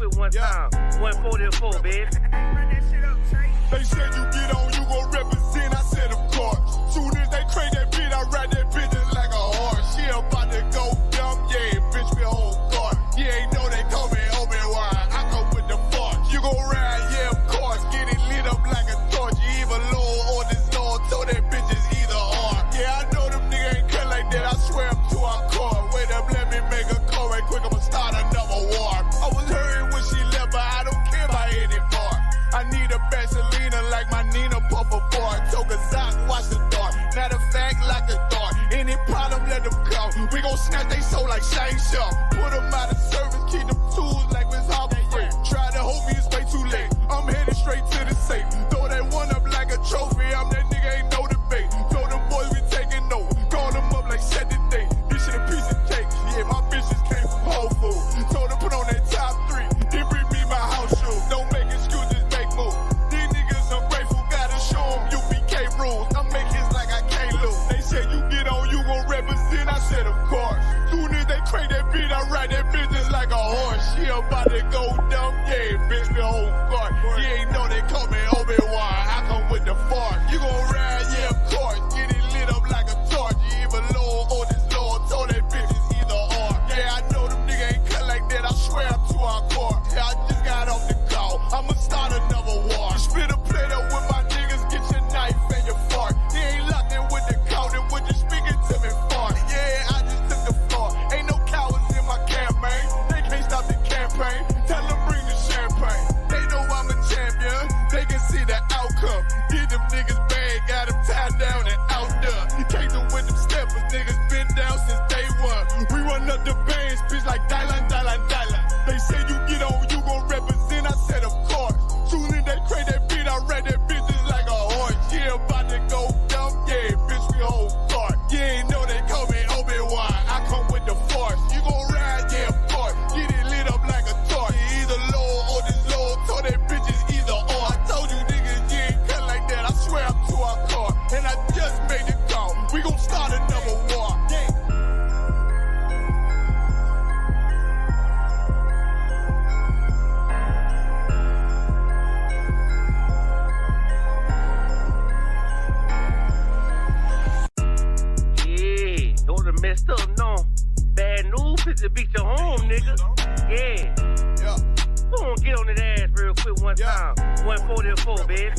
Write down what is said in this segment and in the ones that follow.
quick one time. 144, bitch. They said you get on, you gon' represent. I said, of course. Soon as they crank that beat, I ride that bitch just like a horse. She about to go dumb, yeah, bitch, me a whole car. You ain't know they call me Obi-Wan. I come with the force. You gon' ride, yeah, of course. Get it lit up like a torch. You either low or this low, so that bitch is either or. Yeah, I know them niggas ain't cut like that. I swear I'm to our core. Wait up, let me make a call right quick. I'ma start another war. I was hurting when she left, but I don't care about any part. I need a Vaseline like my Nina Puffer bar. Took a Zoc, watch the dark. Matter of fact, like a dart. Any problem, let them come. We gon' snatch they soul like Shane Sharp. Put them out of service, keep them tools like Miss Harper Free. Try to hold me, it's way too late. I'm headed straight to the safe. Throw that one up like a trophy. I'm that nigga, ain't no debate. Told them boys we taking no. Call them up like set the date. This shit a piece of cake. Yeah, my bitches came from Whole Foods. Told them put on that top 3. Then bring me my house shoes. Don't make excuses, make moves. These niggas ungrateful, gotta show them UBK rules. I make hits like I can't lose. They said you get on, you gon' represent. I said of course. Soon as they crank that beat, I ride that bitch just like a horse. She about to go dumb, yeah, bitch, me whole guard. You ain't know they call me Obi-Wan. I come with the force. You gon' ride, yeah, of course. Get it lit up like a torch. You either low or this low, so that bitch is either or. Yeah, I know them niggas ain't cut like that. I swear I'm to our core. Yeah, I just got off the call. I'ma start another war. Spit a plate up with my niggas, get your knife and your fork. He ain't locked in with the counting, when you speaking to me fart. Yeah, I just took the floor. Ain't no cowards in my campaign. They can't stop the campaign. Tell them bring the champagne. They know I'm a champion. They can see the outcome. Get them niggas bad, got them tied down and out there. Came them with them steppers, niggas been down since day one. We run up the bands, bitch like Dylan. They say you get on, you gon' represent. I said of course. Soon as they crank that beat, I ride that bitch just like a horse. Yeah, about to go dumb, yeah, bitch, we whole cart. You ain't know they call me Obi-Wan. I come with the force. You gon' ride, yeah, of course. Get it lit up like a torch. You either low or this low, so that bitch is either or. I told you niggas, you ain't cut like that. I swear I'm to our car. And I just made the call. We gon' start another war. Yeah. Messed up, no. Bad news is to beat your home, nigga. Yeah. Go on, get on that ass real quick one time. 144, bitch.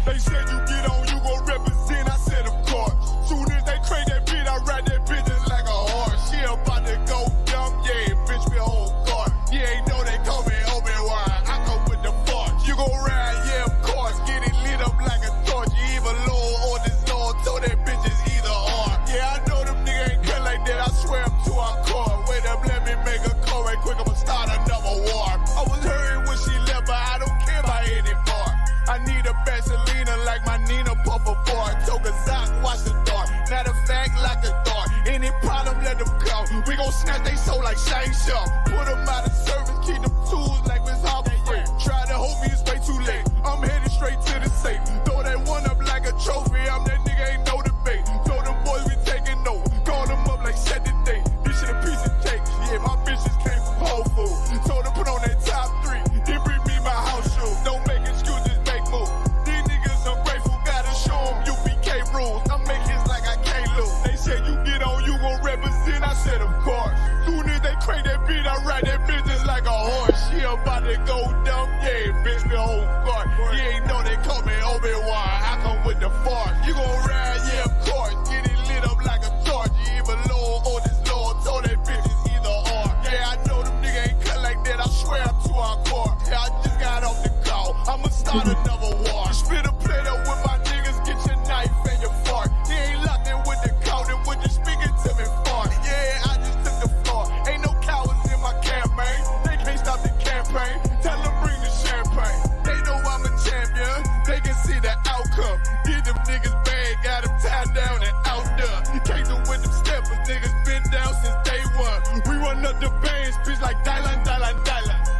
They said you get on, you gon' represent. I said of course. Soon as they crank that beat, I ride that bitch just like a horse. She about to go dumb, yeah, bitch, me a whole guard. You ain't know they call me Obi-Wan. I come with the force. You gon' ride, yeah, of course. Get it lit up like a torch. You either low or this low, so that bitch is either or. Yeah, I know them niggas ain't cut like that. I swear I'm to our core. Wait up, let me make a call right quick. I'ma start another war. I was hurting when she left, but I don't care about any part. I need a Vaseline like my Nina Puffer bar. Took a Zoc, watch the dark. Matter of fact, like a dart. Any problem, let them come. We gon' snatch they soul like Shane Sharp. Put them out of service, keep them tools like Miss Harper Free. Try to hold me, it's way too late. I'm headed straight to the safe. Throw that one up like a trophy. I'm that nigga, ain't no debate. Told them boys we taking no. Call them up like set the date. This shit a piece of cake. Yeah, my bitches came from Whole Foods. Told them put on that top 3. Then bring me my house shoes. Don't make excuses, make moves. These niggas ungrateful, gotta show them UBK rules. I make hits like I can't lose. They said you get on, you gon' represent. I said of course. Soon as they crank that beat, I ride that bitch just like a horse. She about to go dumb, yeah, bitch, me whole guard. You ain't know they call me Obi-Wan. I come with the force. You gon' ride, yeah, of course. Get it lit up like a torch. You either low or this low, so that bitch is either or. Yeah, I know them niggas ain't cut like that. I swear I'm to our core. Yeah, I just got off the call. I'ma start another war. Spit a plate up with my niggas, get your knife and your fork. He ain't locked in with the counting, when you speaking to me fart. Yeah, I just took the floor. Ain't no cowards in my campaign. They can't stop the campaign. Tell them bring the champagne. They know I'm a champion. They can see the outcome. Get them niggas bad, got them tied down and out there. Came them with them steppers, niggas been down since day one. We run up the bands, bitch like Dylan.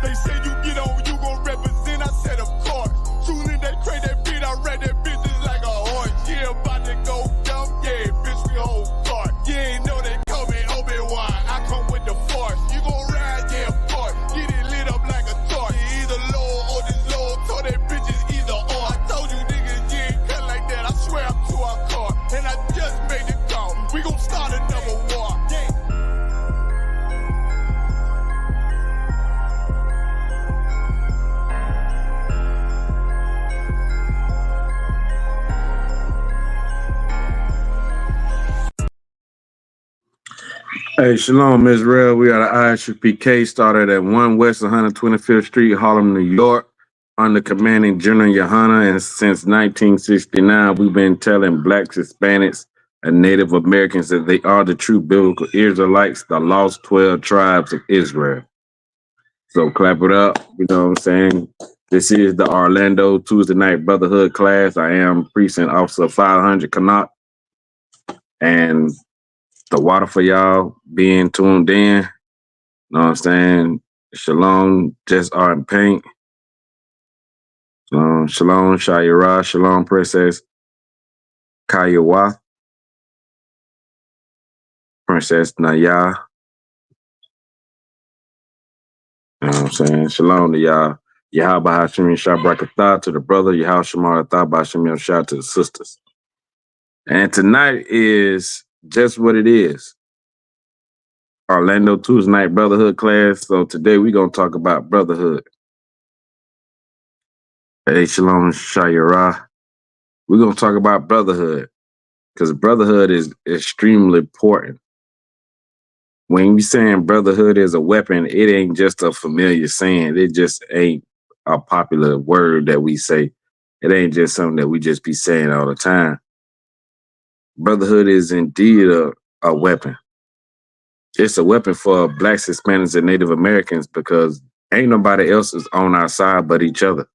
They say you get on, you gon' represent. I said of course. Soon Hey, shalom, Israel. We are the ISUPK, started at 1 West 125th Street, Harlem, New York, under commanding General Yohana. And since 1969, we've been telling blacks, Hispanics, and Native Americans that they are the true biblical Israelites, the lost 12 tribes of Israel. So clap it up. You know what I'm saying? This is the Orlando Tuesday Night Brotherhood class. I am Precinct Officer 500 Chaanak. And the water for y'all being tuned in. Know what I'm saying? Shalom, Just Art and Paint. Shalom, Shayara. Shalom, Princess Kayawa. Princess Naya. You know what I'm saying? Shalom to y'all. Yahweh Hashem Shabrakatah to the brother. Yahweh Shemar Atah Bashem Shah to the sisters. And tonight is just what it is. Orlando Tuesday Night Brotherhood class. So today we're going to talk about brotherhood. Hey, Shalom, Shayara. We're going to talk about brotherhood because brotherhood is extremely important. When you saying brotherhood is a weapon, it ain't just a familiar saying. It just ain't a popular word that we say. It ain't just something that we just be saying all the time. Brotherhood is indeed a weapon. It's a weapon for blacks, Hispanics, and Native Americans because ain't nobody else is on our side but each other.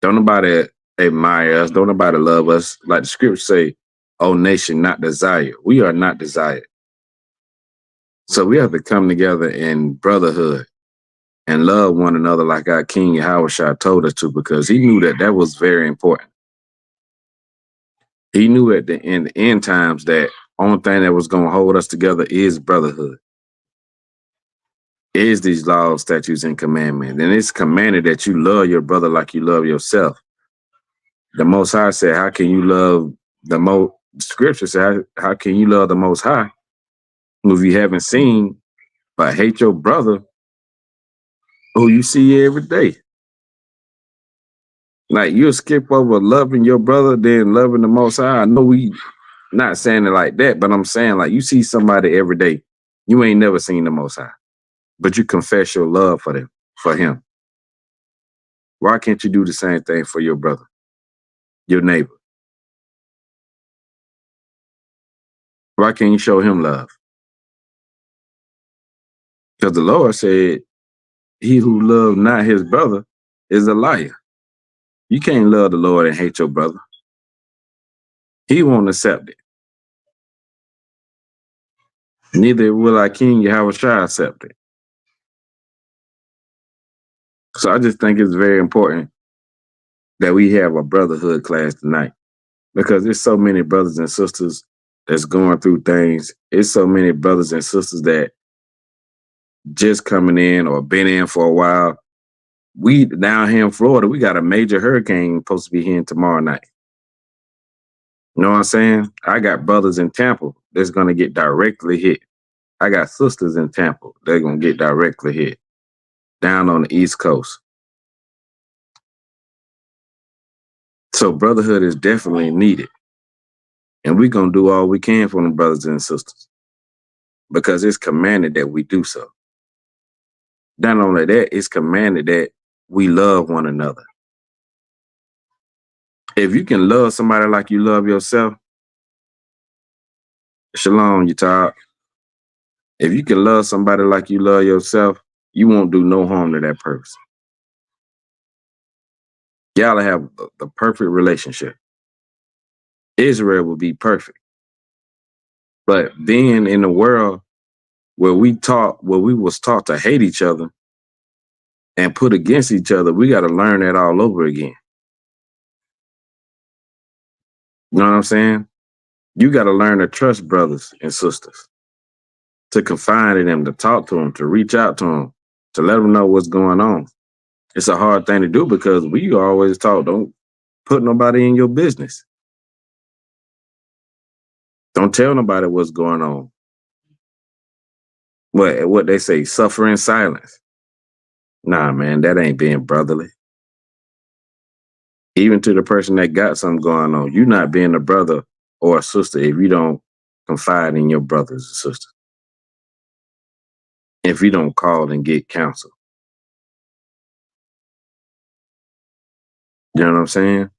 Don't nobody admire us. Don't nobody love us. Like the scriptures say, "O nation not desire." We are not desired. So we have to come together in brotherhood and love one another like our King Yahushua told us to, because he knew that that was very important. He knew at the end times that only thing that was going to hold us together is brotherhood, is these laws, statutes, and commandments. And it's commanded that you love your brother like you love yourself. The Most High said, how can you love the most? Scripture said, how can you love the Most High if you haven't seen but hate your brother who you see every day? Like, you'll skip over loving your brother, then loving the Most High. I know we not saying it like that, but I'm saying, like, you see somebody every day, you ain't never seen the Most High, but you confess your love for him. Why can't you do the same thing for your brother, your neighbor? Why can't you show him love? Because the Lord said, he who loved not his brother is a liar. You can't love the Lord and hate your brother. He won't accept it. Neither will our King Yahushua accept it. So I just think it's very important that we have a brotherhood class tonight, because there's so many brothers and sisters that's going through things. It's so many brothers and sisters that just coming in or been in for a while. We down here in Florida, we got a major hurricane supposed to be here tomorrow night. You know what I'm saying? I got brothers in Tampa that's going to get directly hit. I got sisters in Tampa they're going to get directly hit down on the East Coast. So brotherhood is definitely needed. And we're going to do all we can for them brothers and sisters, because it's commanded that we do so. Not only that, it's commanded that we love one another. If you can love somebody like you love yourself, shalom, Utah. If you can love somebody like you love yourself, you won't do no harm to that person. Y'all have the perfect relationship. Israel will be perfect. But being in the world where we was taught to hate each other and put against each other, we got to learn that all over again. You know what I'm saying? You got to learn to trust brothers and sisters, to confide in them, to talk to them, to reach out to them, to let them know what's going on. It's a hard thing to do because we always taught, don't put nobody in your business. Don't tell nobody what's going on. What they say, suffer in silence. Nah, man, that ain't being brotherly. Even to the person that got something going on, you're not being a brother or a sister if you don't confide in your brothers and sisters. if you don't call and get counsel. You know what I'm saying?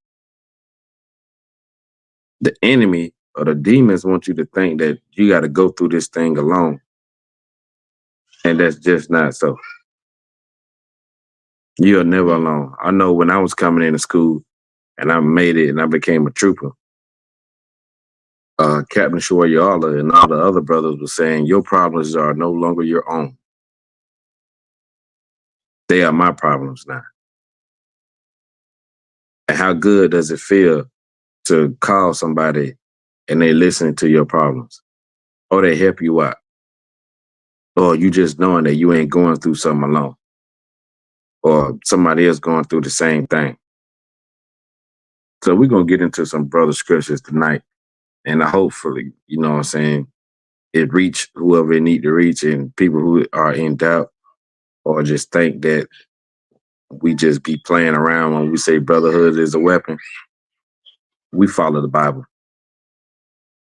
The enemy or the demons want you to think that you got to go through this thing alone. And that's just not so. You're never alone. I know when I was coming into school and I made it and I became a trooper, Captain Shoyala and all the other brothers were saying, your problems are no longer your own. They are my problems now. And how good does it feel to call somebody and they listen to your problems? Or they help you out? Or you just knowing that you ain't going through something alone? Or somebody else going through the same thing? So we're going to get into some brother scriptures tonight. And hopefully, you know what I'm saying, it reach whoever it need to reach, and people who are in doubt or just think that we just be playing around when we say brotherhood is a weapon. We follow the Bible.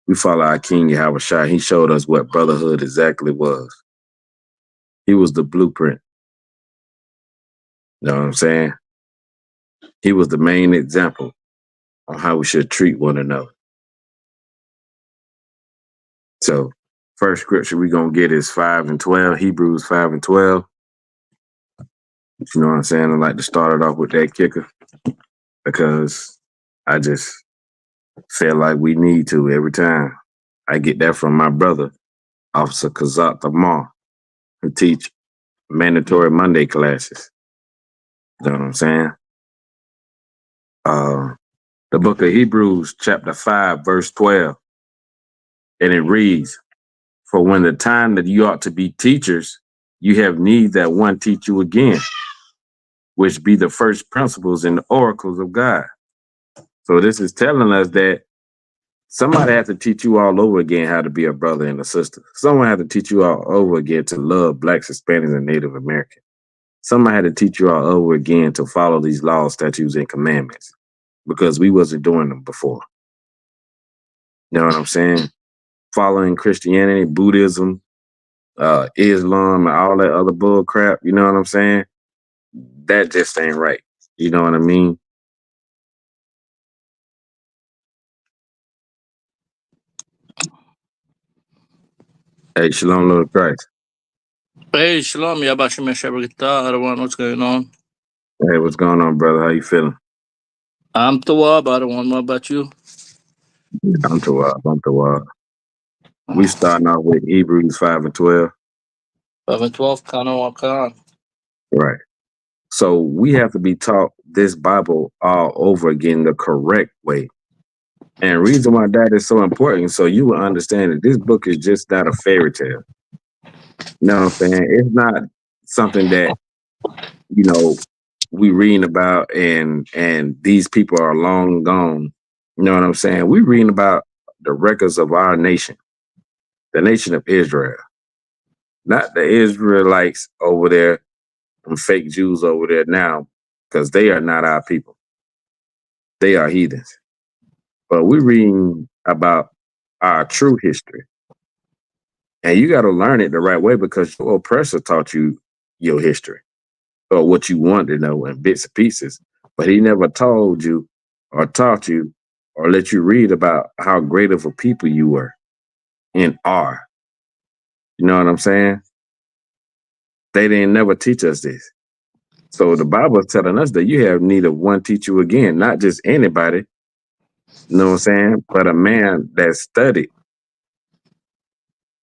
We follow our King Yahweh Shai. He showed us what brotherhood exactly was. He was the blueprint. You know what I'm saying? He was the main example on how we should treat one another. So, first scripture we're going to get is 5 and 12, Hebrews 5 and 12. You know what I'm saying? I like to start it off with that kicker because I just feel like we need to every time. I get that from my brother, Officer Kazat Tamar, who teach mandatory Monday classes. You know what I'm saying? The book of Hebrews, chapter 5, verse 12. And it reads, for when the time that you ought to be teachers, you have need that one teach you again, which be the first principles and the oracles of God. So this is telling us that somebody has to teach you all over again how to be a brother and a sister. Someone had to teach you all over again to love Blacks, Hispanics, and Native Americans. Somebody had to teach you all over again to follow these laws, statutes, and commandments because we wasn't doing them before. You know what I'm saying? Following Christianity, Buddhism, Islam, and all that other bull crap, you know what I'm saying? That just ain't right. You know what I mean? Hey, Shalom, Lord Christ. Hey, Shalom, Yabashim Yashabakita, everyone, what's going on? Hey, what's going on, brother? How you feeling? I'm Tawab, everyone, what about you? I'm Tawab. We starting off with Hebrews 5 and 12. 5 and 12, Khan. Right. So we have to be taught this Bible all over again the correct way. And the reason why that is so important, so you will understand that this book is just not a fairy tale. You know what I'm saying? It's not something that, you know, we reading about and these people are long gone. You know what I'm saying? We reading about the records of our nation, the nation of Israel, not the Israelites over there and fake Jews over there now, because they are not our people. They are heathens. But we're reading about our true history. And you got to learn it the right way because your oppressor taught you your history or what you wanted to know in bits and pieces. But he never told you or taught you or let you read about how great of a people you were and are. You know what I'm saying? They didn't never teach us this. So the Bible is telling us that you have need of one teach you again, not just anybody, you know what I'm saying, but a man that studied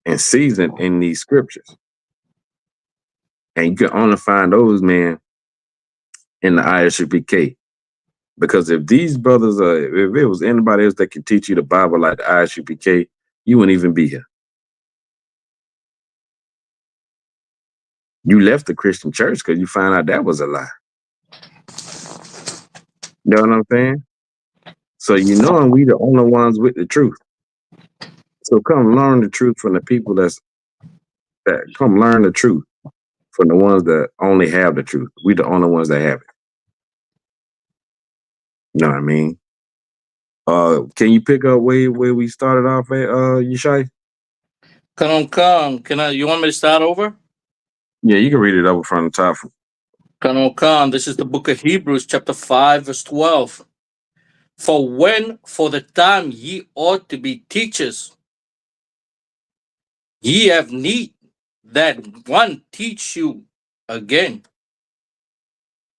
and seasoned in these scriptures. And you can only find those men in the ISUPK. Because if these brothers if it was anybody else that could teach you the Bible like the ISUPK, you wouldn't even be here. You left the Christian church because you found out that was a lie. You know what I'm saying? So you know we the only ones with the truth. So come learn the truth from the people that come learn the truth from the ones that only have the truth. We the only ones that have it. You know what I mean? Can you pick up where we started off at, Yeshai? Khan, you want me to start over? Yeah, you can read it over from the top. Chaanak, this is the book of Hebrews, chapter 5, verse 12. For when for the time ye ought to be teachers, ye have need that one teach you again,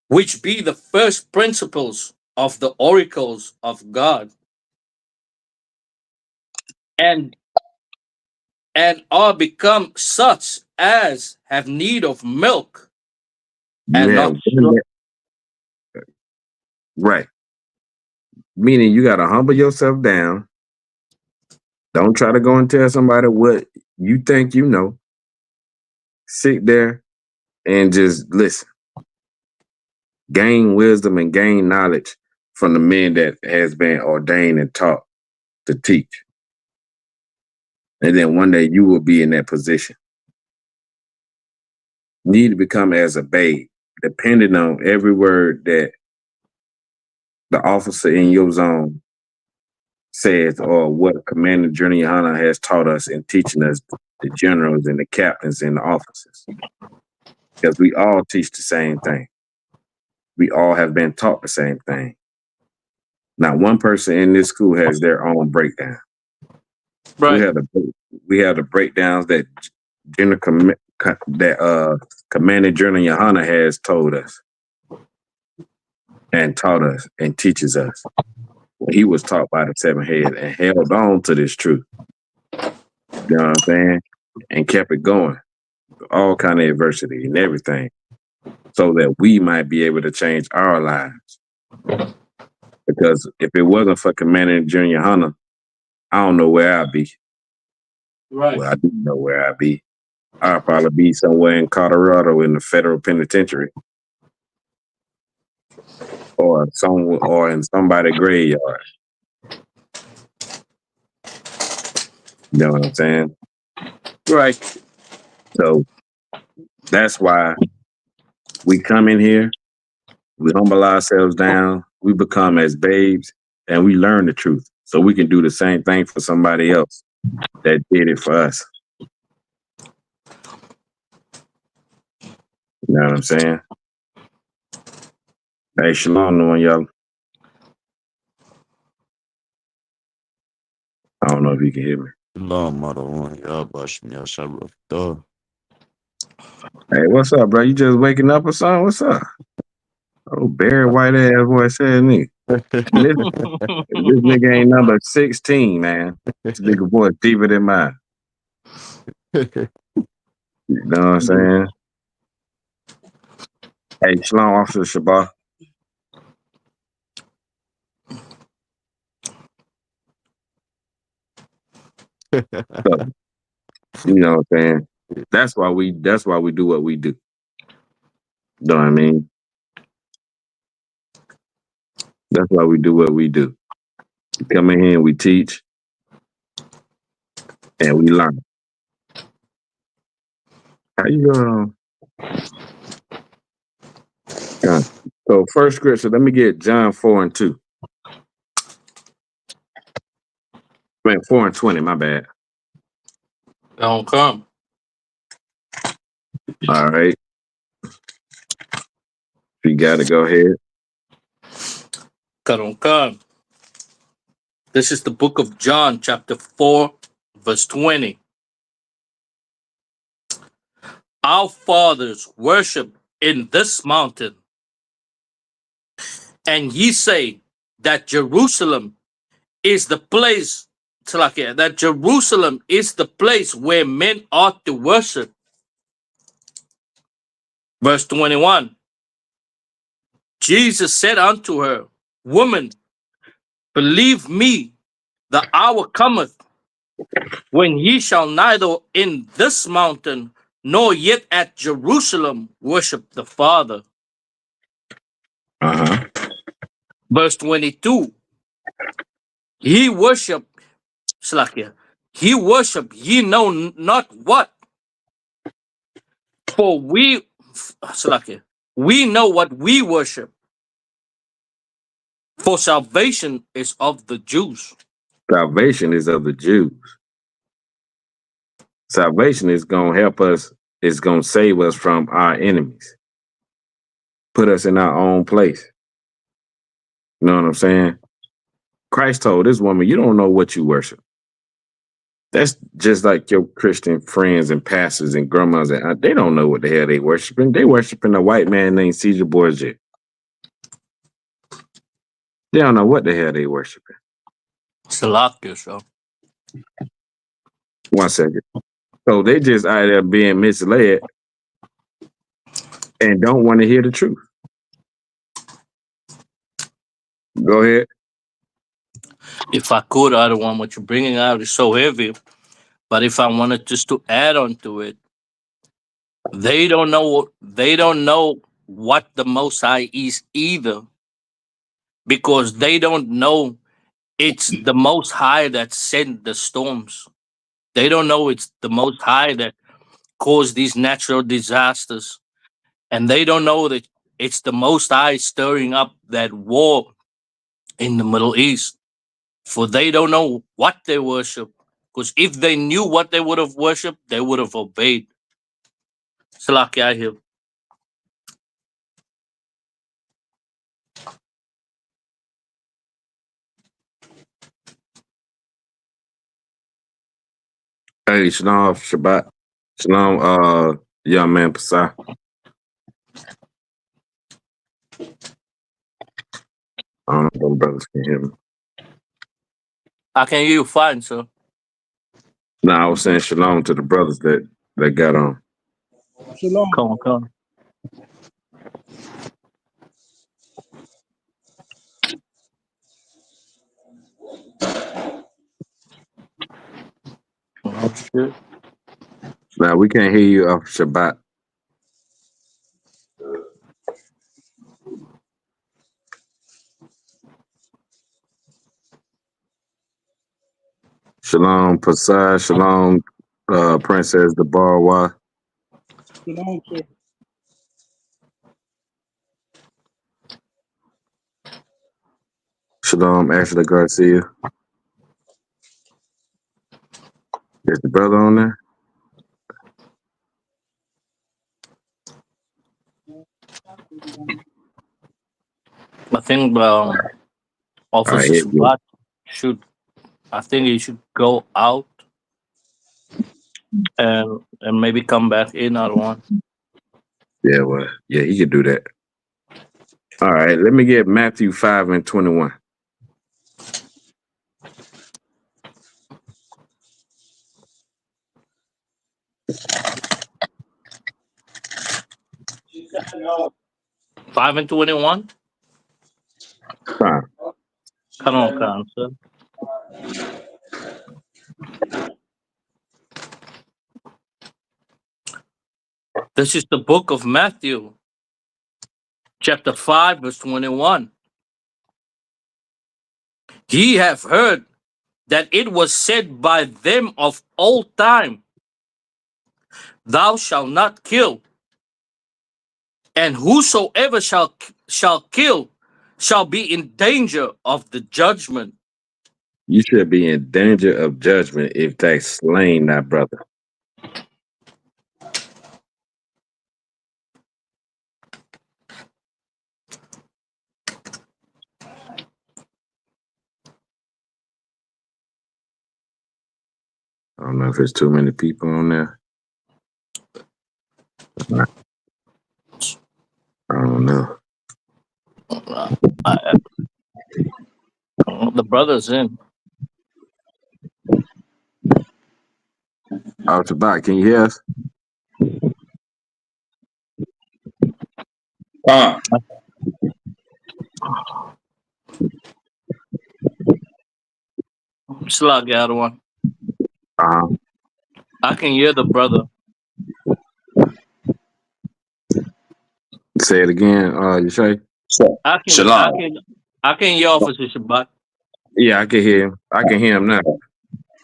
which be the first principles of the oracles of God, and are become such as have need of milk You and have not one right. Meaning you got to humble yourself down. Don't try to go and tell somebody what you think you know. Sit there and just listen. Gain wisdom and gain knowledge from the men that has been ordained and taught to teach. And then one day you will be in that position. You need to become as a babe, depending on every word that the officer in your zone says or what Commander Journey Hunter has taught us in teaching us the generals and the captains and the officers. Because we all teach the same thing. We all have been taught the same thing. Not one person in this school has their own breakdown. right. We have the breakdowns that Commander Journey Hunter has told us and taught us and teaches us. He was taught by the seven heads and held on to this truth. You know what I'm saying? And kept it going. All kind of adversity and everything. So that we might be able to change our lives. Because if it wasn't for Commander Junior Hunter, I don't know where I'd be. Right. Well, I do know where I'd be. I'd probably be somewhere in Colorado in the federal penitentiary. Or in somebody's graveyard. You know what I'm saying? Right. So that's why we come in here, we humble ourselves down, we become as babes, and we learn the truth. So we can do the same thing for somebody else that did it for us. You know what I'm saying? Hey, shalom on y'all. I don't know if you can hear me. Hey, what's up, bro? You just waking up or something? What's up? Oh, Barry White ass boy said me. This nigga ain't number 16, man. This nigga voice deeper than mine. You know what I'm saying? Hey, shalom, Officer Shabbat. So, you know what I'm saying? That's why we do what we do. You know what I mean? That's why we do what we do. We come in here and we teach and we learn. How you So first scripture, let me get John 4:2. 4:20, my bad. Don't come. All right. If you got it, go ahead. Chaanak. This is the book of John, chapter 4, verse 20. Our fathers worship in this mountain, and ye say that Jerusalem is the place that Jerusalem is the place where men ought to worship. Verse 21. Jesus said unto her, Woman, believe me, the hour cometh when ye shall neither in this mountain nor yet at Jerusalem worship the Father. Verse 22. Ye worship ye know not what. For we know what we worship. For salvation is of the Jews. Salvation is of the Jews. Salvation is going to help us is going to save us from our enemies, put us in our own place. You know what I'm saying? Christ told this woman, you don't know what you worship. That's just like your Christian friends and pastors and grandmas. And they don't know what the hell they worshiping. They worshiping a white man named Caesar Borgia. They don't know what the hell they worshiping. Salakia, so. 1 second. So they just out there being misled and don't want to hear the truth. Go ahead. If I could, I don't want what you're bringing out is so heavy. But if I wanted just to add on to it, they don't know what the Most High is either, because they don't know it's the Most High that sent the storms. They don't know it's the Most High that caused these natural disasters, and they don't know that it's the Most High stirring up that war in the Middle East. For they don't know what they worship, because if they knew what they would have worshipped, they would have obeyed. Salaki, I hear. Hey, Shalom, Shabbat. Shalom, young man, Pasai. I don't know if them brothers can hear me. I can hear you fine, sir. No, I was saying shalom to the brothers that got on. Shalom. Come on. Oh, shit. Now, we can't hear you off Shabbat. Shalom, Pasai. Shalom, Princess the Barwa. Shalom, sir. Shalom, Ashley Garcia. Is the brother on there? I think Officer Right, Shabbat should, I think he should go out and maybe come back in. I don't want. yeah, well, yeah, he could do that. All right, let me get Matthew 5:21. No. 5:21. Fine. Come on, sir. This is the book of Matthew, chapter 5, verse 21. Ye have heard that it was said by them of old time, thou shalt not kill, and whosoever shall kill shall be in danger of the judgment. You should be in danger of judgment if they slain thy brother. I don't know if there's too many people on there. I don't know. The brother's in. Oh, Shabbat, can you hear us? Slug the other one. I can hear the brother. Say it again, you say? I can hear Officer Shabbat. Yeah, I can hear him. I can hear him now.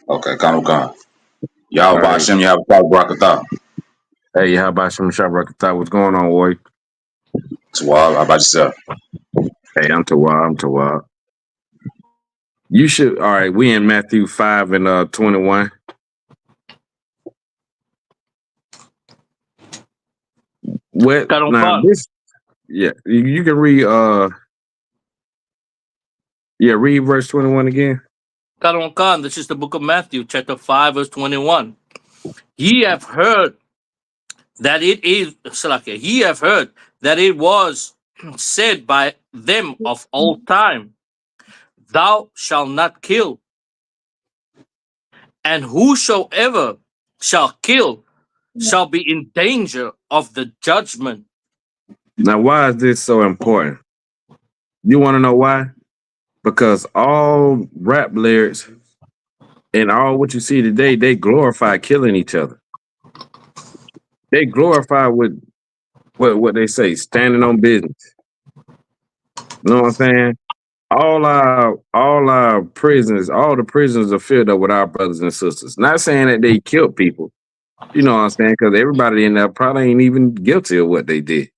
Okay, come. Y'all All by right. Hashem, you have a Barakatah. Hey, how about some Shabbat? What's going on, boy? Tawab, how about yourself? Hey, I'm Tawab. You should. All right, we in Matthew 5:21. What now? Karonkan. This, yeah, you can read. Read verse 21 again. Karonkan, this is the book of Matthew, chapter 5, verse 21. Ye have heard that it is, Salakia, ye have heard that it was said by them of old time, thou shalt not kill, and whosoever shall kill shall be in danger of the judgment. Now, why is this so important? You want to know why? Because all rap lyrics and all what you see today, they glorify killing each other. They glorify what they say, standing on business. You know what I'm saying? All our prisons, all the prisons are filled up with our brothers and sisters. Not saying that they killed people, you know what I'm saying? Because everybody in there probably ain't even guilty of what they did.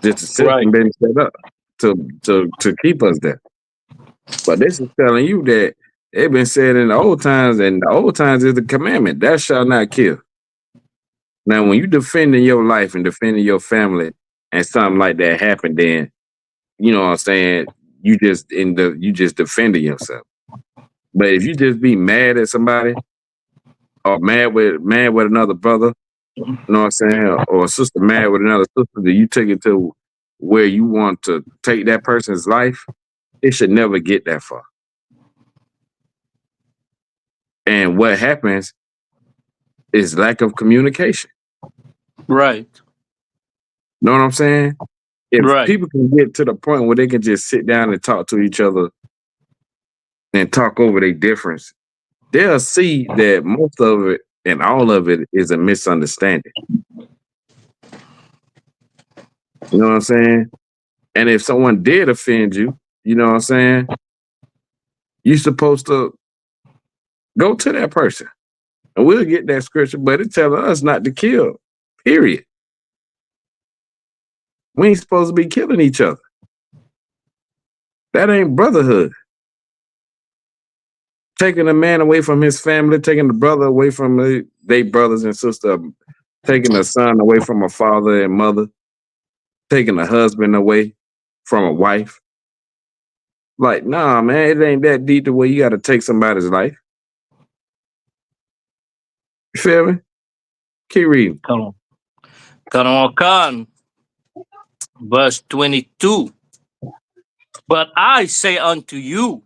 Just the system Right. been set up to keep us there. But this is telling you that they've been said in the old times, and the old times is the commandment, thou shalt not kill. Now, when you defending your life and defending your family and something like that happened, then you know what I'm saying, you just defending yourself. But if you just be mad at somebody or mad with another brother, you know what I'm saying, or a sister mad with another sister, that you take it to where you want to take that person's life, it should never get that far. And what happens is lack of communication. Right. Know what I'm saying? If Right. people can get to the point where they can just sit down and talk to each other and talk over their difference, they'll see that most of it and all of it is a misunderstanding. You know what I'm saying? And if someone did offend you, you know what I'm saying, you're supposed to go to that person. And we'll get that scripture, but it's telling us not to kill, period. We ain't supposed to be killing each other. That ain't brotherhood. Taking a man away from his family, taking the brother away from their brothers and sisters, taking a son away from a father and mother, taking a husband away from a wife. Like, nah, man, it ain't that deep the way you got to take somebody's life. You feel me? Keep reading. Karonkan, verse 22. But I say unto you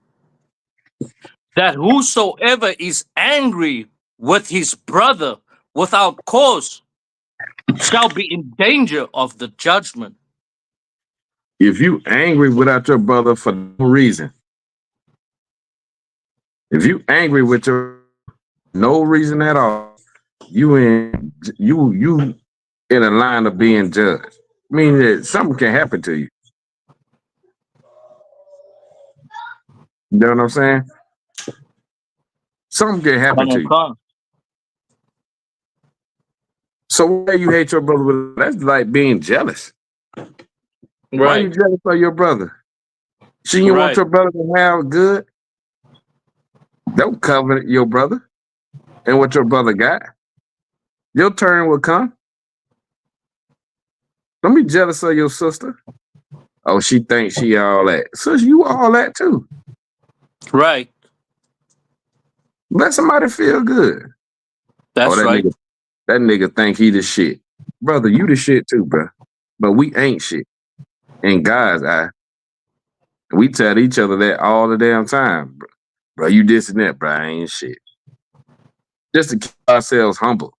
that whosoever is angry with his brother without cause shall be in danger of the judgment. If you angry without your brother for no reason, if you angry with your no reason at all, you in a line of being judged. Meaning that something can happen to you. You know what I'm saying? Something can happen to you. Karonkan. So why you hate your brother? That's like being jealous. Why you Right. jealous of your brother? Shouldn't you want Right. your brother to have good? Don't covet your brother and what your brother got. Your turn will come. Don't be jealous of your sister. Oh, she thinks she all that. Sis, you all that too. Right. Let somebody feel good. That's that right. nigga think he the shit. Brother, you the shit too, bro. But we ain't shit. In God's eye. We tell each other that all the damn time. Bro, you this and that, bro. I ain't shit. Just to keep ourselves humble.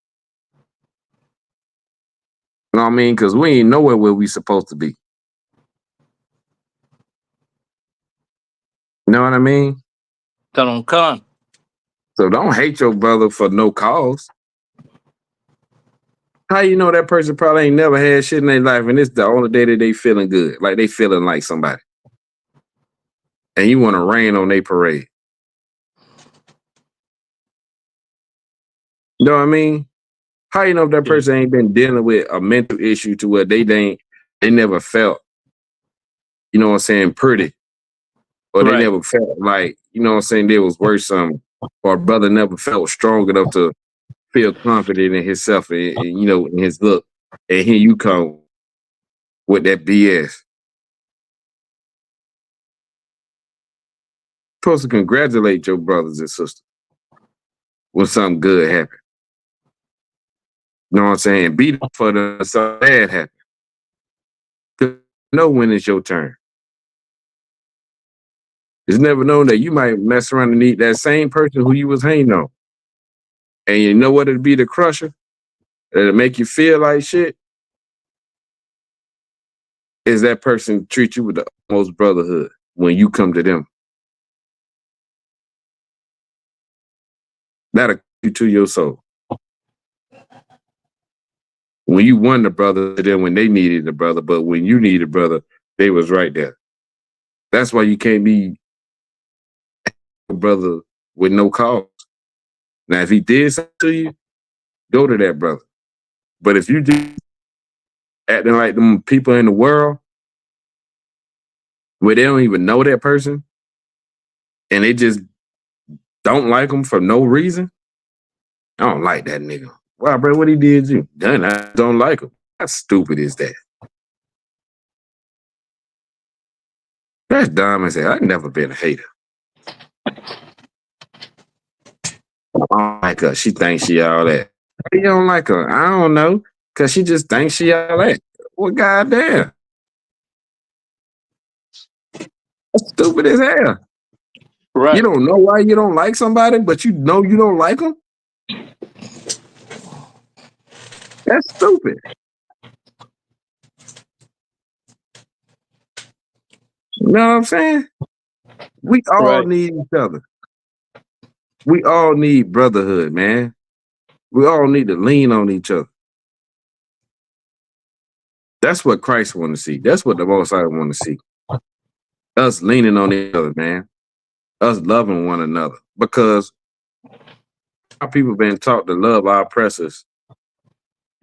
You know what I mean? Because we ain't nowhere where we supposed to be. You know what I mean? Karonkan. So don't hate your brother for no cause. How you know that person probably ain't never had shit in their life and it's the only day that they feeling good, like they feeling like somebody. And you want to rain on their parade. You know what I mean? How you know if that person ain't been dealing with a mental issue to where they never felt, you know what I'm saying, pretty. Or they Right. never felt like, you know what I'm saying, there was worth something. Or a brother never felt strong enough to feel confident in himself and you know, in his look. And here you come with that BS. Supposed to congratulate your brothers and sisters when something good happens. You know what I'm saying? Beat them for the something bad happen. Know when it's your turn. It's never known that you might mess around and meet that same person who you was hating on. And you know what it'd be the crusher? It'll make you feel like shit. Is that person treat you with the utmost brotherhood when you come to them. That'll you to your soul. When you won the brother to them when they needed the brother, but when you needed a brother, they was right there. That's why you can't be a brother with no cause. Now, if he did something to you, go to that brother. But if you just acting like them people in the world where they don't even know that person and they just don't like them for no reason, I don't like that nigga. Wow, bro, what he did you? Done, I don't like him. How stupid is that? That's dumb as hell. I've never been a hater. I don't like her. She thinks she all that. You don't like her? I don't know. Because she just thinks she all that. Well, goddamn. That's stupid as hell. Right. You don't know why you don't like somebody, but you know you don't like them? That's stupid. You know what I'm saying? We all need each other. We all need brotherhood, man. We all need to lean on each other. That's what Christ want to see. That's what the Most High want to see. Us leaning on each other, man. Us loving one another. Because our people been taught to love our oppressors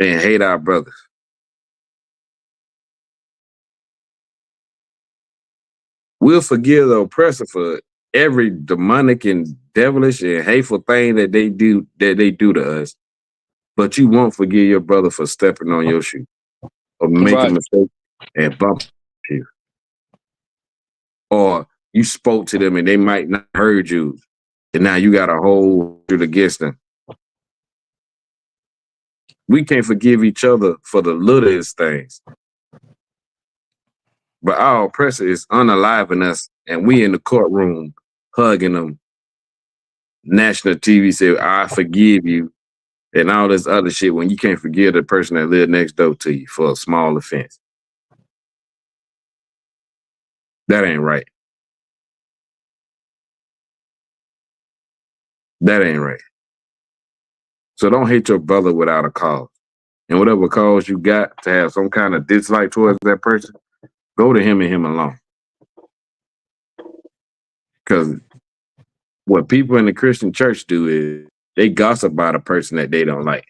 and hate our brothers. We'll forgive the oppressor for every demonic and devilish and hateful thing that they do to us. But you won't forgive your brother for stepping on your shoe or making a mistake and bump you. Or you spoke to them and they might not heard you. And now you got a whole shit against them. We can't forgive each other for the littlest things. But our oppressor is unaliving us, and we in the courtroom hugging them. National TV said, I forgive you, and all this other shit when you can't forgive the person that lived next door to you for a small offense. That ain't right. That ain't right. So don't hate your brother without a cause. And whatever cause you got to have some kind of dislike towards that person, go to him and him alone. Because what people in the Christian church do is they gossip about a person that they don't like.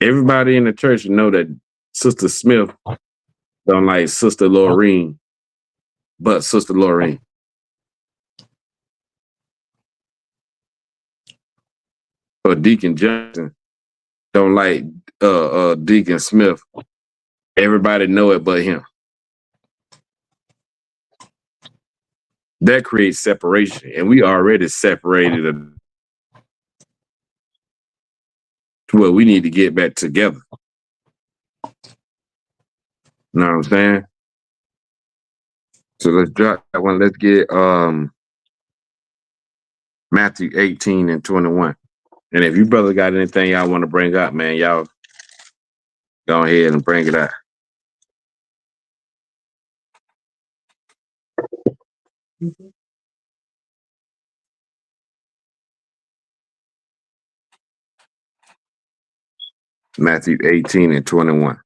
Everybody in the church know that Sister Smith don't like Sister Laureen, but Sister Laureen. Or Deacon Johnson don't like Deacon Smith. Everybody know it but him. That creates separation, and we already separated to where we need to get back together. Know what I'm saying? So let's drop that one. Let's get Matthew 18 and 21. And if you brother got anything y'all want to bring up, man, y'all go ahead and bring it up. Matthew 18 and 21.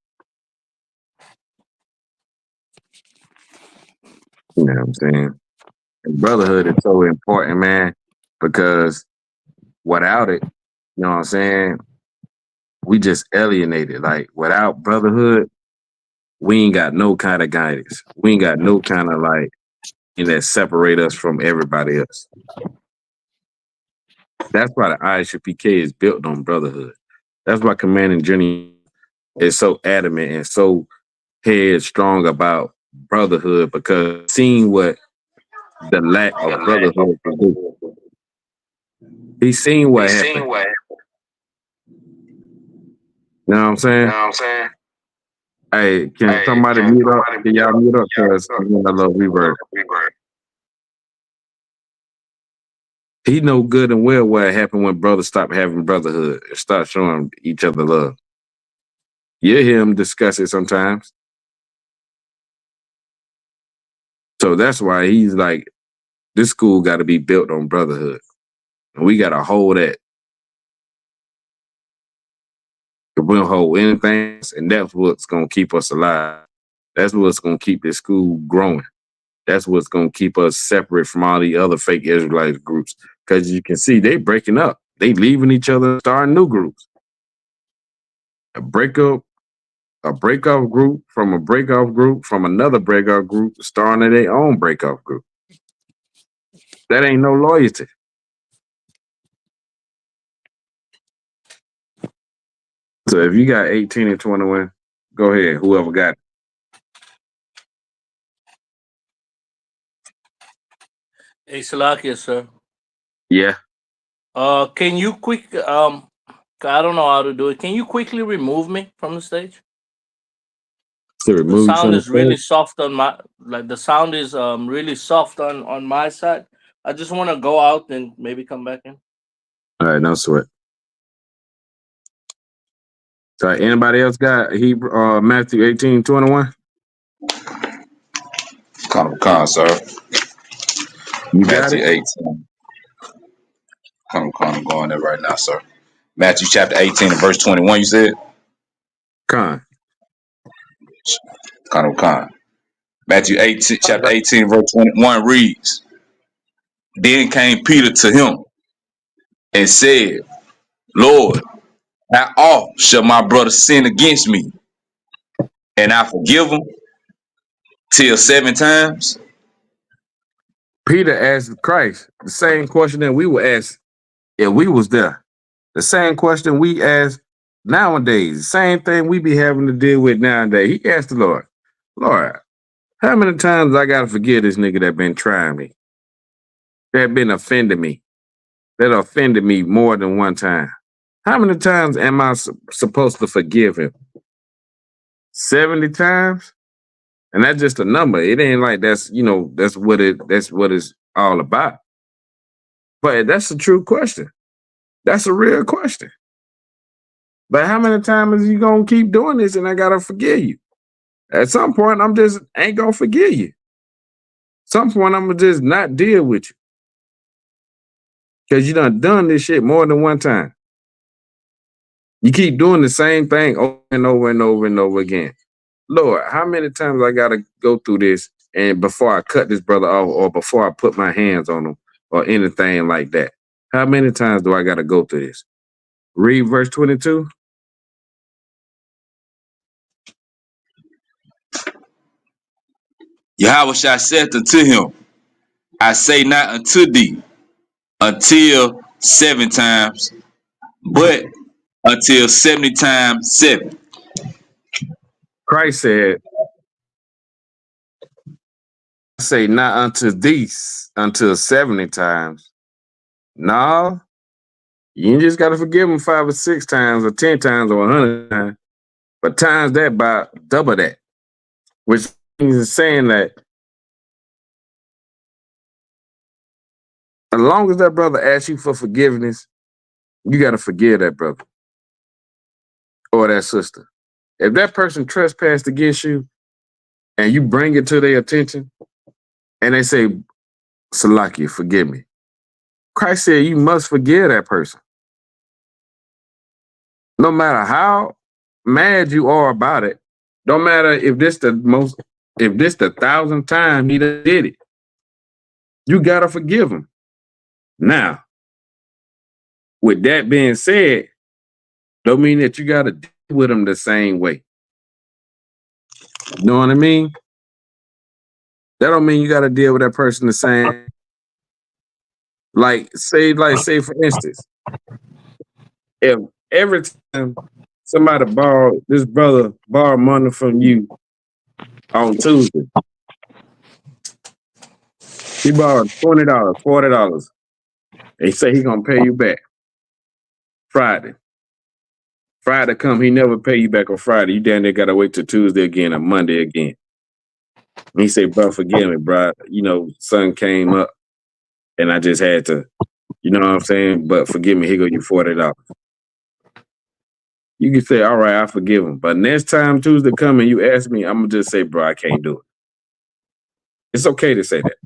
You know what I'm saying? And brotherhood is so important, man, because without it, you know what I'm saying, we just alienated. Like, without brotherhood, we ain't got no kind of guidance. We ain't got no kind of, like, that separate us from everybody else. That's why the ISUPK is built on brotherhood. That's why Command and Journey is so adamant and so headstrong about brotherhood because seeing what the lack of brotherhood can do. He's seen what happened. You know what I'm saying? Hey, can somebody mute up? Can y'all mute up? Because I love reverb. He know good and well what happened when brothers stop having brotherhood and start showing each other love. You hear him discuss it sometimes. So that's why he's like, this school got to be built on brotherhood. And we got to hold that. If we don't hold anything else, and that's what's going to keep us alive. That's what's going to keep this school growing. That's what's going to keep us separate from all the other fake Israelite groups. Because you can see they breaking up. They leaving each other, starting new groups. A breakoff group from a breakoff group from another breakoff group starting their own breakoff group. That ain't no loyalty. So if you got 18 and 21, go ahead. Whoever got it. Hey, Salakia, sir. Yeah. Can you I don't know how to do it. Can you quickly remove me from the stage? To The remove you sound from the is really stage? soft on my the sound is really soft on my side. I just want to go out and maybe come back in. All right, no sweat. So anybody else got Matthew 18, 21? Con, sir. You got Matthew it? 18. Con, going there right now, sir. Matthew chapter 18 and verse 21, you said? Con. Con. Matthew 18, chapter 18, verse 21 reads, Then came Peter to him and said, Lord, how oft shall my brother sin against me? And I forgive him till 7 times? Peter asked Christ the same question that we would ask if we was there. The same question we ask nowadays. The same thing we be having to deal with nowadays. He asked the Lord, Lord, how many times I got to forgive this nigga that been trying me? That been offending me? That offended me more than one time? How many times am I supposed to forgive him? 70 times? And that's just a number. It ain't like that's what it's all about. But that's a true question. That's a real question. But how many times is you gonna keep doing this and I gotta forgive you? At some point, I'm just ain't gonna forgive you. Some point, I'm gonna just not deal with you. Because you done this shit more than one time. You keep doing the same thing over and over and over and over again. Lord, how many times I gotta go through this and before I cut this brother off or before I put my hands on him or anything like that? How many times do I gotta go through this? Read verse 22. Yahweh said unto him, I say not unto thee until 7 times, but until 70 times 7. Christ said, I say not unto these until 70 times. No, you ain't just got to forgive them 5 or 6 times or 10 times or 100 times, but times that by double that, which means saying that as long as that brother asks you for forgiveness, you got to forgive that brother or that sister. If that person trespassed against you and you bring it to their attention and they say, Salakia, forgive me. Christ said you must forgive that person. No matter how mad you are about it, don't matter if this the 1,000th time he did it, you gotta forgive him. Now, with that being said, don't mean that you gotta deal with him the same way. You know what I mean? That don't mean you gotta deal with that person the same. Say for instance, if every time somebody borrowed, this brother borrowed money from you on Tuesday. He borrowed $20, $40. They say he gonna pay you back Friday. Friday come, he never pay you back on Friday. You down there gotta wait till Tuesday again or Monday again. And he said, bro, forgive me, bro. You know, sun came up and I just had to, you know what I'm saying? But forgive me, here go you $40. You can say, all right, I forgive him. But next time Tuesday come and you ask me, I'm gonna just say, bro, I can't do it. It's okay to say that.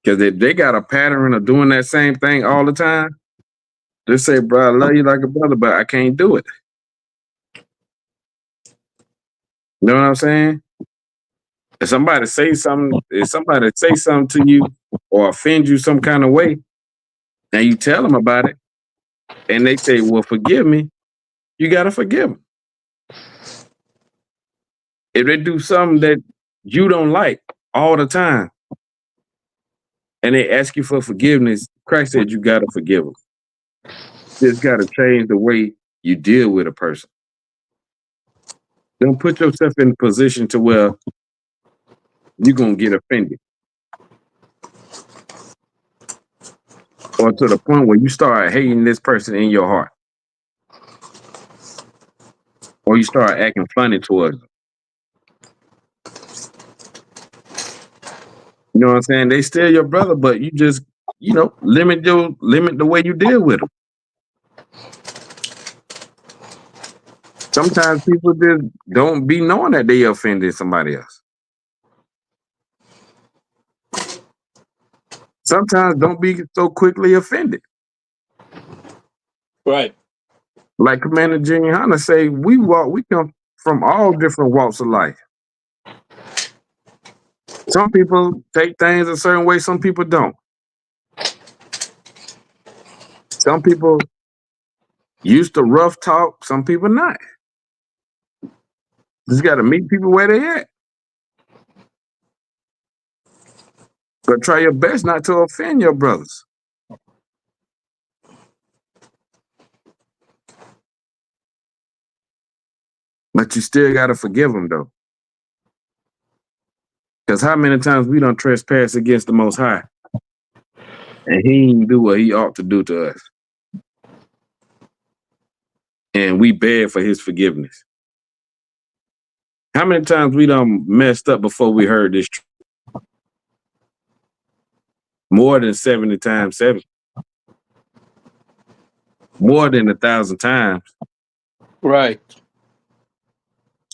Because if they got a pattern of doing that same thing all the time, just say, bro, I love you like a brother, but I can't do it. You know what I'm saying? If somebody say something to you or offend you some kind of way, and you tell them about it, and they say, well, forgive me, you gotta forgive them. If they do something that you don't like all the time, and they ask you for forgiveness, Christ said you gotta forgive them. You just gotta change the way you deal with a person. Don't put yourself in a position to where you're gonna get offended. Or to the point where you start hating this person in your heart. Or you start acting funny towards them. You know what I'm saying? They still your brother, but you just, limit the way you deal with them. Sometimes people just don't be knowing that they offended somebody else. Sometimes don't be so quickly offended. Right. Like Commander Junior Hunter say, we come from all different walks of life. Some people take things a certain way, some people don't. Some people used to rough talk, some people not. Just got to meet people where they at. But try your best not to offend your brothers. But you still got to forgive them, though. Because how many times we don't trespass against the Most High and he didn't do what he ought to do to us. And we beg for his forgiveness. How many times we done messed up before we heard this truth? More than 70 times 7. More than 1,000 times. Right.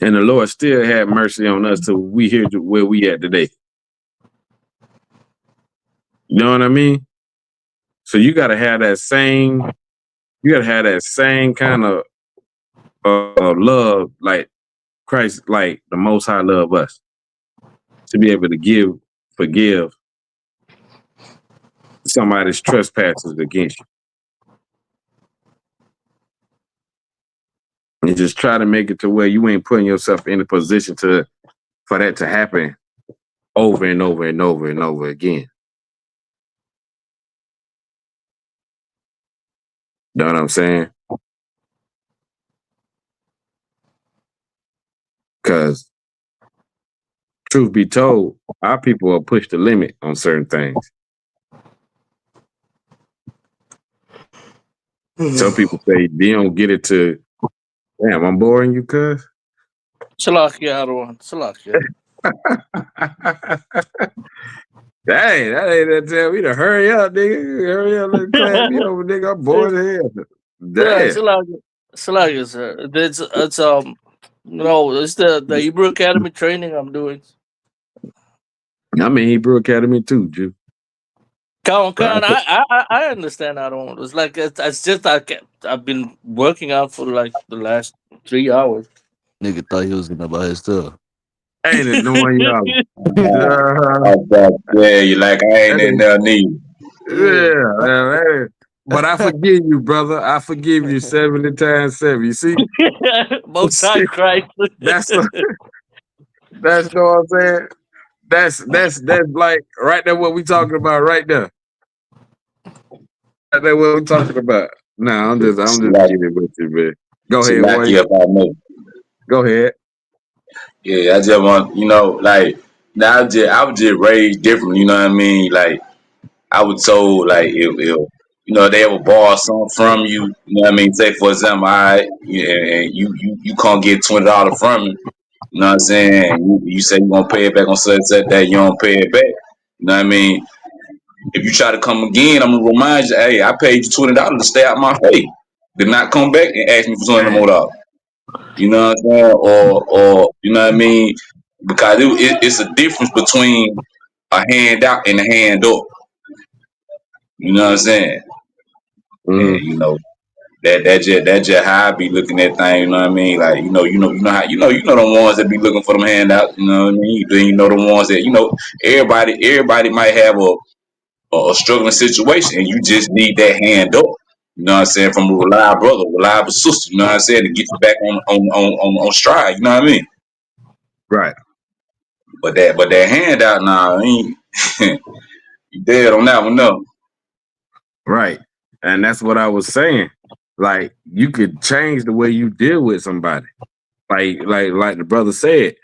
And the Lord still had mercy on us till we here to where we at today. You know what I mean? So you gotta have that same kind of love like Christ, like the Most High love us. To be able to forgive somebody's trespasses against you. And just try to make it to where you ain't putting yourself in a position for that to happen over and over and over and over again. Know what I'm saying? Because truth be told, our people will push the limit on certain things. Some people say they don't get it to, damn, I'm boring you, cuz. Salakia, Arwan. Salakia. Dang, that ain't that tell me to hurry up, nigga. Hurry up, let clap me over, nigga. I'm bored as hell. Damn. Salakia, sir. It's the Hebrew Academy training I'm doing. I'm in Hebrew Academy too, Jew. I understand. I don't. It's like it's just I've been working out for like the last 3 hours. Nigga thought he was gonna buy his stuff. Ain't it knowing y'all? Yeah, you like I ain't in there neither. Yeah. But I forgive you, brother. I forgive you 70 times 7. You see? Most High Christ. That's what I'm saying. That's like right there what we talking about right there. Right there what we talking about. Nah, I'm just getting with you, man. Go ahead, Chaanak Warrior. if I know. Go ahead. Yeah, I just want like now I was just raised different. You know what I mean? Like I was told like if they ever borrow something from you. You know what I mean? Say for example, and you can't get $20 from me. You know what I'm saying? You say you gonna pay it back on such and such that you don't pay it back. You know what I mean? If you try to come again, I'm gonna remind you, hey, I paid you $20 to stay out my face. Did not come back and ask me for $20 more. You know what I'm saying? Or you know what I mean? Because it's a difference between a hand out and a hand up. You know what I'm saying? And Mm-hmm. that just how I be looking at things. You know what I mean? Like you know the ones that be looking for them handouts. You know what I mean? Then you know the ones that everybody might have a struggling situation, and you just need that hand up. You know what I'm saying? From a reliable brother, reliable sister. You know what I'm saying? To get you back on stride. You know what I mean? Right. But that handout now, ain't you dead on that one? No. Right. And that's what I was saying. Like you could change the way you deal with somebody. Like the brother said,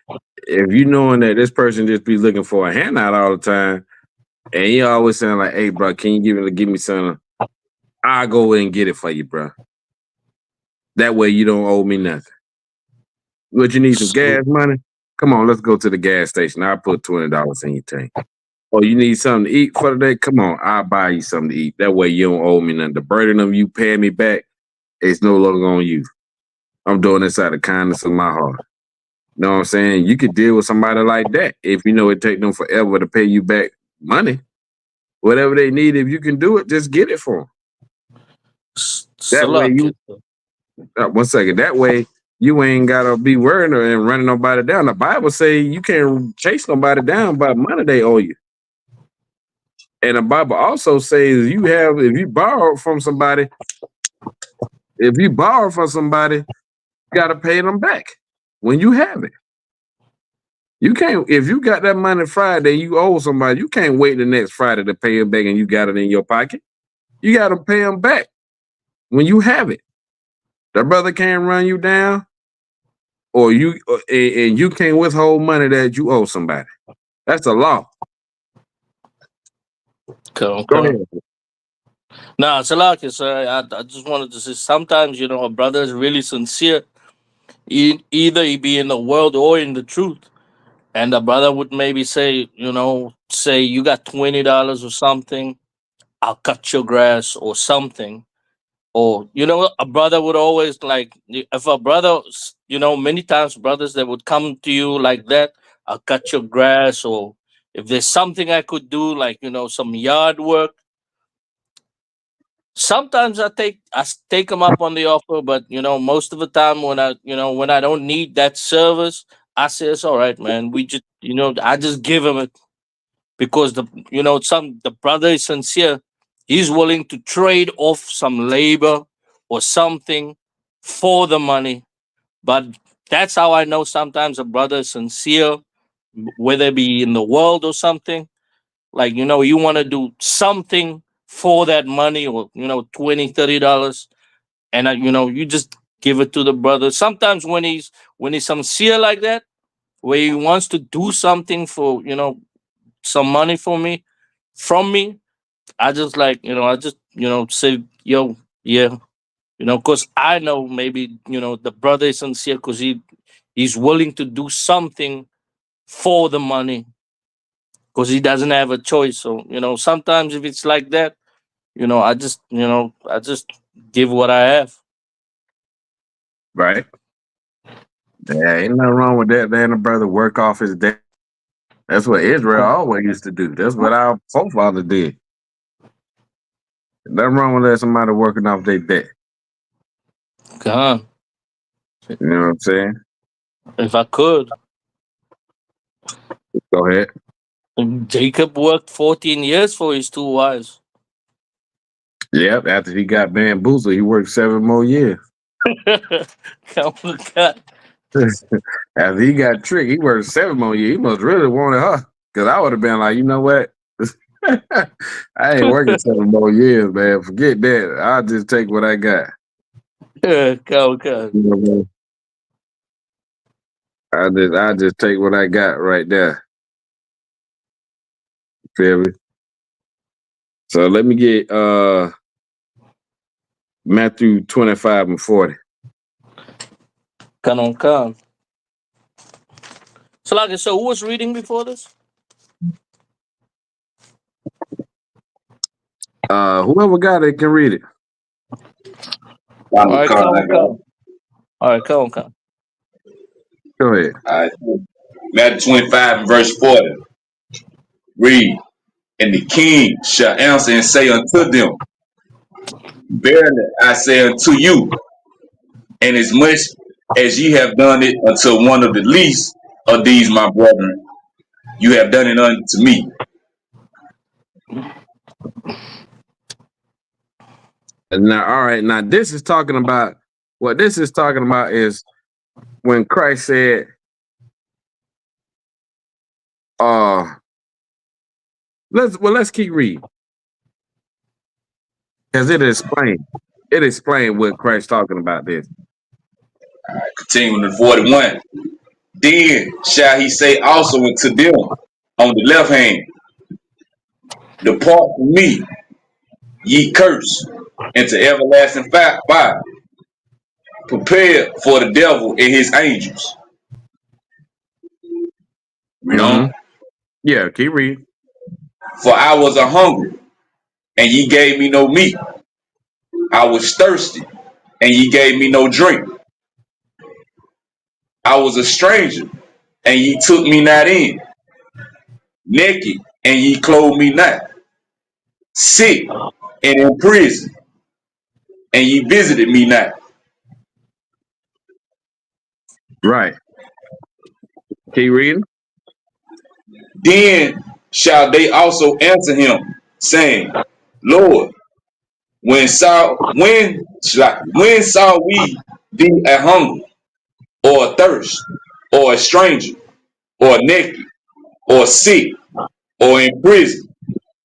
if you knowing that this person just be looking for a handout all the time, and you always saying like, "Hey, bro, can you give me some? I'll go and get it for you, bro. That way you don't owe me nothing. But you need some gas money? Come on, let's go to the gas station. I'll put $20 in your tank. Or you need something to eat for the day? Come on, I'll buy you something to eat. That way you don't owe me nothing. The burden of you paying me back is no longer on you. I'm doing this out of kindness of my heart. You know what I'm saying? You could deal with somebody like that if you know it take them forever to pay you back money. Whatever they need, if you can do it, just get it for them. That way you, 1 second, that way you ain't gotta be worrying and running nobody down. The Bible say you can't chase nobody down by money they owe you. And the Bible also says if you borrow from somebody, you gotta pay them back when you have it. You can't, if you got that money Friday, you owe somebody, you can't wait the next Friday to pay it back and you got it in your pocket. You got to pay them back when you have it. The brother can't run you down, and you can't withhold money that you owe somebody. That's the law. Okay. Go ahead. Nah, Chaanak, sir. I just wanted to say sometimes, a brother is really sincere. Either he be in the world or in the truth. And the brother would maybe say, say you got $20 or something, I'll cut your grass or something. Or, a brother would always like, if a brother, many times brothers that would come to you like that, I'll cut your grass. Or if there's something I could do, like, some yard work. Sometimes I take them up on the offer, but most of the time when I don't need that service, I say it's all right, man. We just I just give him it because the brother is sincere. He's willing to trade off some labor or something for the money. But that's how I know sometimes a brother is sincere, whether it be in the world or something. Like, you want to do something for that money or, $20, $30. And, you just give it to the brother. Sometimes when he's sincere like that, where he wants to do something for, some money from me, I just like, say, yo, yeah, because I know maybe, the brother is sincere because he's willing to do something for the money because he doesn't have a choice. So, sometimes if it's like that, I just give what I have. Right. Yeah, ain't nothing wrong with that. Letting a brother work off his debt. That's what Israel always used to do. That's what our forefathers did. Nothing wrong with letting somebody working off their debt. God, You know what I'm saying? if I could. Go ahead. Jacob worked 14 years for his two wives. Yep, after he got bamboozled, he worked 7 more years. Come on, God. After he got tricked, he worked 7 more years. He must really wanted her. Because I would have been like, you know what? I ain't working 7 more years, man. Forget that. I'll just take what I got. Okay. You know what I mean? I just take what I got right there. Feel me? So let me get Matthew 25 and 40. Come. So who was reading before this? Whoever got it can read it. All right, come. All right, come. Go ahead. All right. Matthew 25 and verse 40. Read. And the king shall answer and say unto them, verily I say unto you, and as much as ye have done it unto one of the least of these my brethren, you have done it unto me. Now, all right. Now, this is talking about what this is talking about is when Christ said, let's keep reading because it explained what Christ talking about this. All right, continuing to 41. Then shall he say also unto them on the left hand, depart from me, ye cursed, into everlasting fire, prepared for the devil and his angels. Read on. Yeah, keep reading. For I was a hungry, and ye gave me no meat. I was thirsty, and ye gave me no drink. I was a stranger, and ye took me not in. Naked, and ye clothed me not. Sick, and in prison, and ye visited me not. Right. Keep reading. Then shall they also answer him, saying, Lord, when saw we thee a hunger, or a thirst, or a stranger, or naked, or sick, or in prison,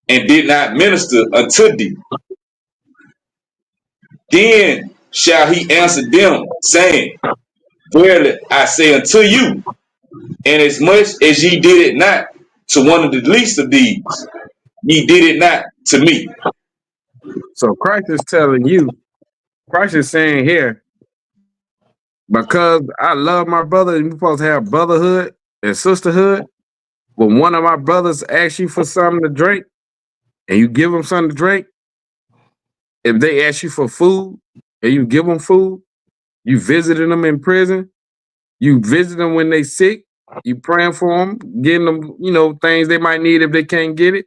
and did not minister unto thee? Then shall he answer them, saying, verily I say unto you, inasmuch as ye did it not to one of the least of these, ye did it not to me. So Christ is telling you, Christ is saying here, because I love my brother, and we're supposed to have brotherhood and sisterhood. When one of my brothers asks you for something to drink, and you give them something to drink, if they ask you for food and you give them food, you visiting them in prison, you visit them when they sick, you praying for them, getting them, things they might need if they can't get it.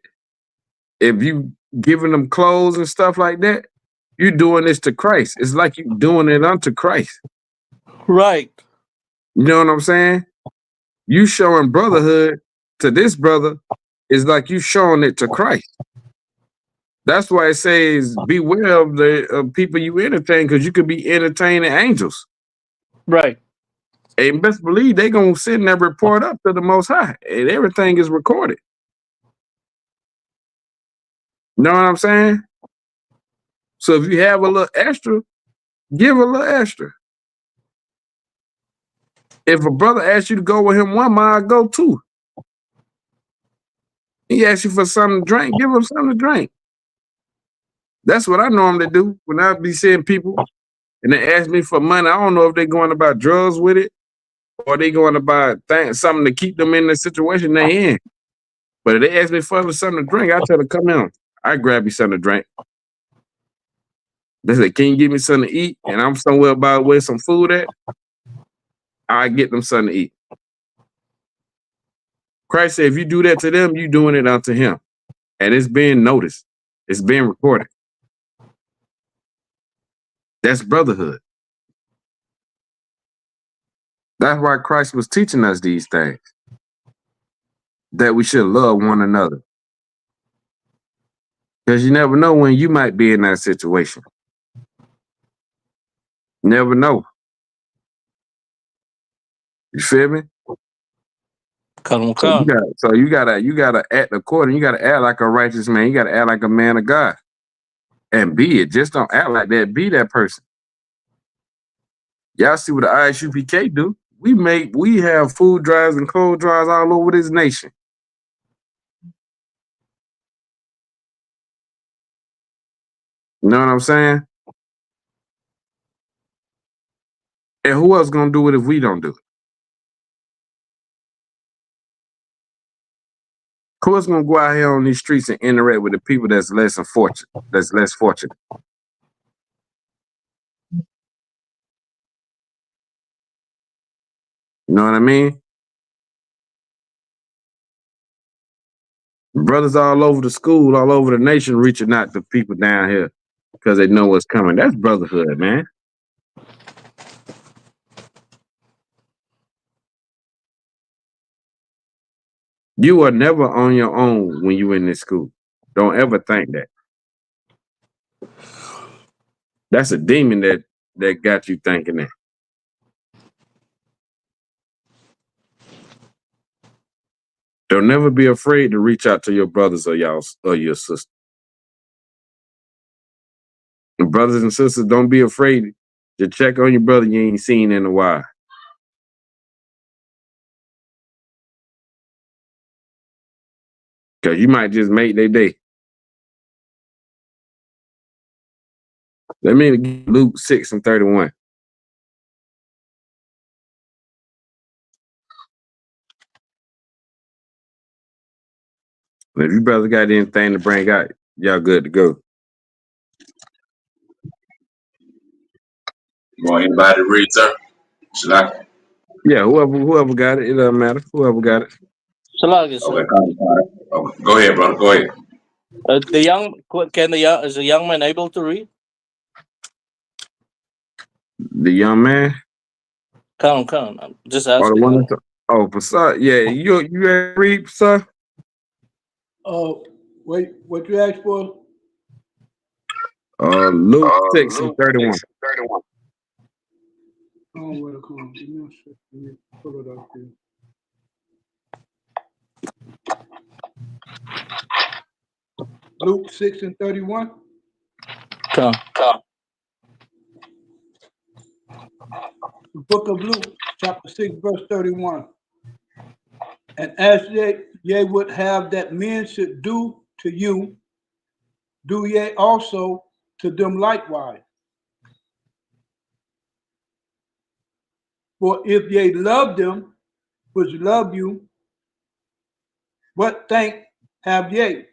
If you giving them clothes and stuff like that, you're doing this to Christ. It's like you doing it unto Christ. Right. You know what I'm saying? You showing brotherhood to this brother is like you showing it to Christ. That's why it says, beware of the people you entertain, because you could be entertaining angels. Right. And best believe they gonna send that report up to the Most High, and everything is recorded. You know what I'm saying? So if you have a little extra, give a little extra. If a brother asks you to go with him 1 mile, go 2. He asks you for something to drink, give him something to drink. That's what I normally do when I be seeing people and they ask me for money. I don't know if they're going to buy drugs with it or they going to buy something to keep them in the situation they in. But if they ask me for something to drink, I tell them, come in. I grab you something to drink. They say, can you give me something to eat? And I'm somewhere about where some food at. I get them something to eat. Christ said, if you do that to them, you doing it unto him. And it's being noticed. It's being recorded. That's brotherhood. That's why Christ was teaching us these things. That we should love one another. Because you never know when you might be in that situation. Never know. You feel me? Come. So you gotta act according. You gotta act like a righteous man. You gotta act like a man of God. And be it. Just don't act like that. Be that person. Y'all see what the ISUPK do? We have food drives and cold drives all over this nation. You know what I'm saying? And who else gonna do it if we don't do it? Who else gonna go out here on these streets and interact with the people that's less fortunate? That's less fortunate. You know what I mean? Brothers all over the school, all over the nation, reaching out to people down here because they know what's coming. That's brotherhood, man. You are never on your own when you in this school. Don't ever think that. That's a demon that got you thinking that. Don't never be afraid to reach out to your brothers or your sisters. And brothers and sisters, don't be afraid to check on your brother you ain't seen in a while. Because you might just make their day. Let me get Luke 6:31. If you brothers got anything to bring out, y'all good to go. You want anybody to read, sir? Chaanak? Yeah, whoever got it, it doesn't matter. Whoever got it. Salaga, sir. Okay, go ahead, brother. Go ahead. Is the young man able to read? The young man. Come. I'm just Or the asking. one Pasar. Yeah, you read, Pasar? Wait, what you asked for? Luke 6:31. Oh, where to come? Give me a second. Let me pull it up here. Luke 6:31. Come. The book of Luke, chapter 6, verse 31. And as ye would have that men should do to you, do ye also to them likewise. For if ye love them which love you, what thank have ye?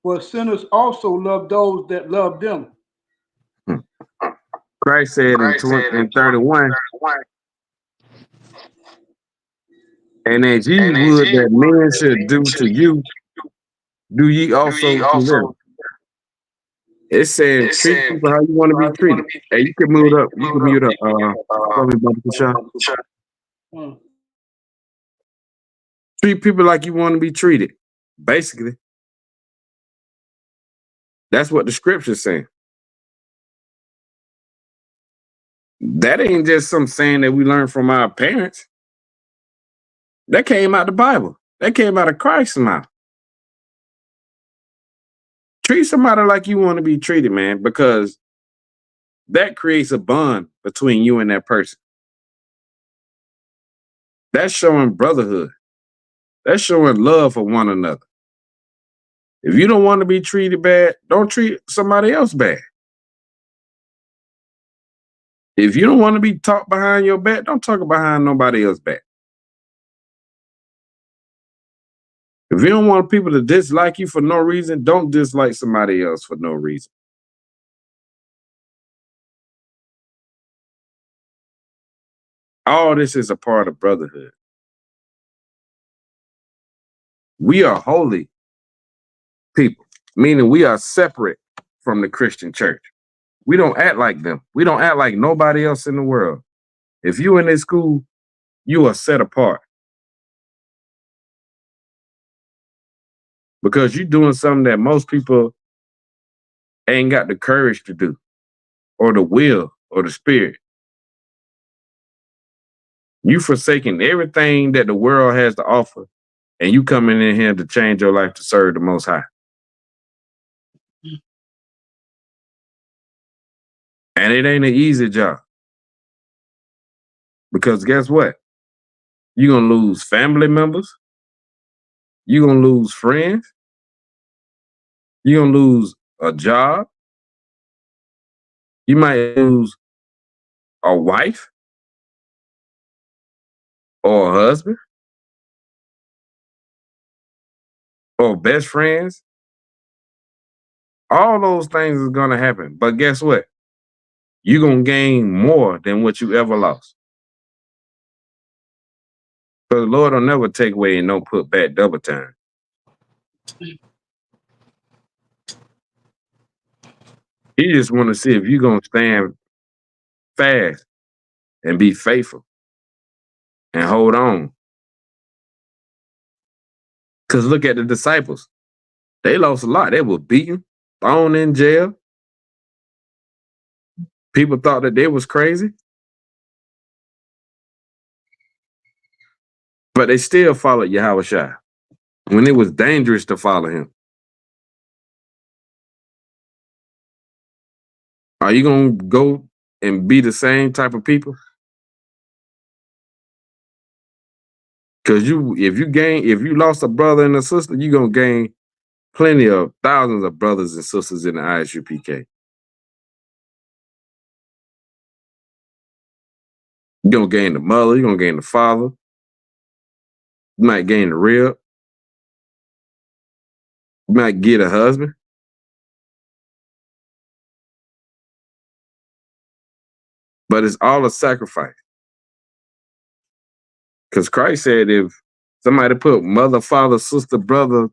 For sinners also love those that love them. Christ said in 31, and as ye would that men should do to you, do ye also to them. It said treat people how you want to be treated. Hey, you can mute up. You can mute up. Treat people like you want to be treated. Basically. That's what the scripture's saying. That ain't just some saying that we learned from our parents. That came out the Bible. That came out of Christ's mouth. Treat somebody like you want to be treated, man, because that creates a bond between you and that person. That's showing brotherhood. That's showing love for one another. If you don't want to be treated bad, don't treat somebody else bad. If you don't want to be talked behind your back, don't talk behind nobody else's back. If you don't want people to dislike you for no reason, don't dislike somebody else for no reason. All this is a part of brotherhood. We are holy people, meaning we are separate from the Christian church. We don't act like them. We don't act like nobody else in the world. If you in this school, you are set apart. Because you're doing something that most people ain't got the courage to do, or the will, or the spirit. You forsaking everything that the world has to offer, and you coming in here to change your life to serve the Most High. And it ain't an easy job. Because guess what? You're going to lose family members. You're going to lose friends. You're going to lose a job. You might lose a wife or a husband or best friends. All those things is going to happen. But guess what? You're going to gain more than what you ever lost. Because the Lord will never take away and don't put back double time. He just want to see if you're going to stand fast and be faithful and hold on. Because look at the disciples. They lost a lot. They were beaten, thrown in jail. People thought that they was crazy. But they still followed Yahushua when it was dangerous to follow him. Are you going to go and be the same type of people? Because if you lost a brother and a sister, you're going to gain plenty of thousands of brothers and sisters in the ISUPK. You're going to gain the mother. You're going to gain the father. You might gain the rib. You might get a husband. But it's all a sacrifice. Because Christ said if somebody put mother, father, sister, brother,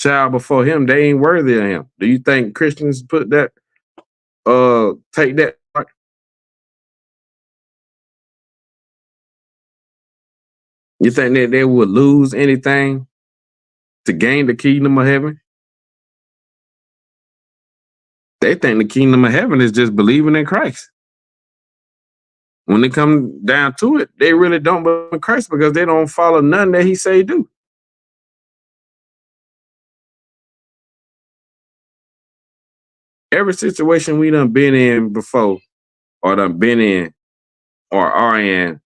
child before him, they ain't worthy of him. Do you think Christians put that, take that part? You think that they would lose anything to gain the kingdom of heaven? They think the kingdom of heaven is just believing in Christ. When they come down to it, they really don't believe in Christ because they don't follow none that he say do. Every situation we done been in before, or done been in, or are in,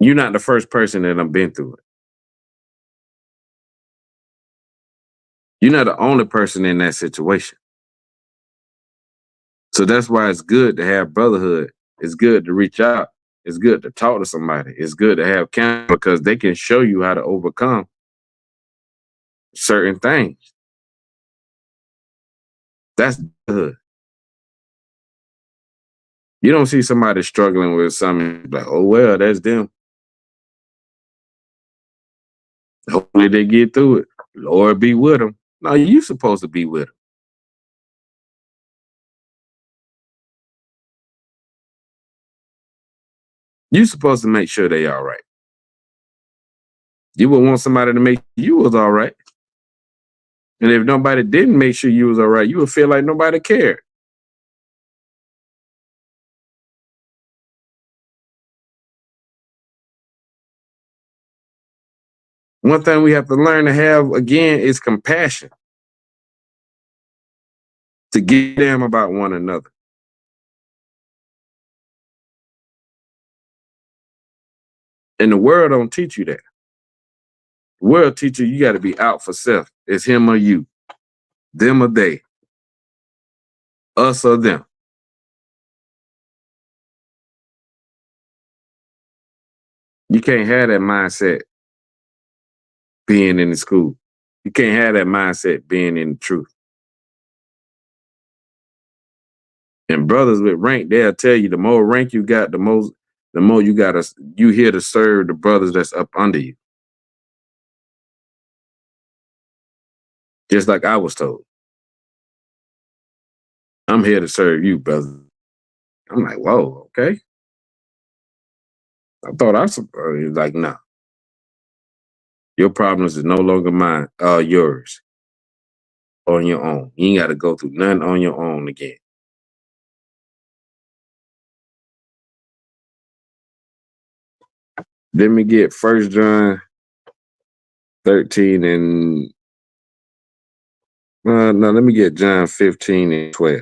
you're not the first person that done been through it. You're not the only person in that situation. So that's why it's good to have brotherhood. It's good to reach out. It's good to talk to somebody. It's good to have counsel because they can show you how to overcome certain things. That's good. You don't see somebody struggling with something like, oh, well, that's them. Hopefully they get through it. Lord be with them. No, you're supposed to be with them. You're supposed to make sure they all right. You would want somebody to make you was all right. And if nobody didn't make sure you was all right, you would feel like nobody cared. One thing we have to learn to have, again, is compassion. To give them about one another. And the world don't teach you that. The world teach you got to be out for self. It's him or you. Them or they. Us or them. You can't have that mindset being in the school. You can't have that mindset being in the truth. And brothers with rank, they'll tell you the more rank you got, the more you here to serve the brothers that's up under you. Just like I was told. I'm here to serve you, brother. I'm like, whoa, okay. I thought like, nah. Your problems is no longer mine, yours. On your own. You ain't got to go through nothing on your own again. Let me get 1 John 13 and no, let me get John 15 and 12.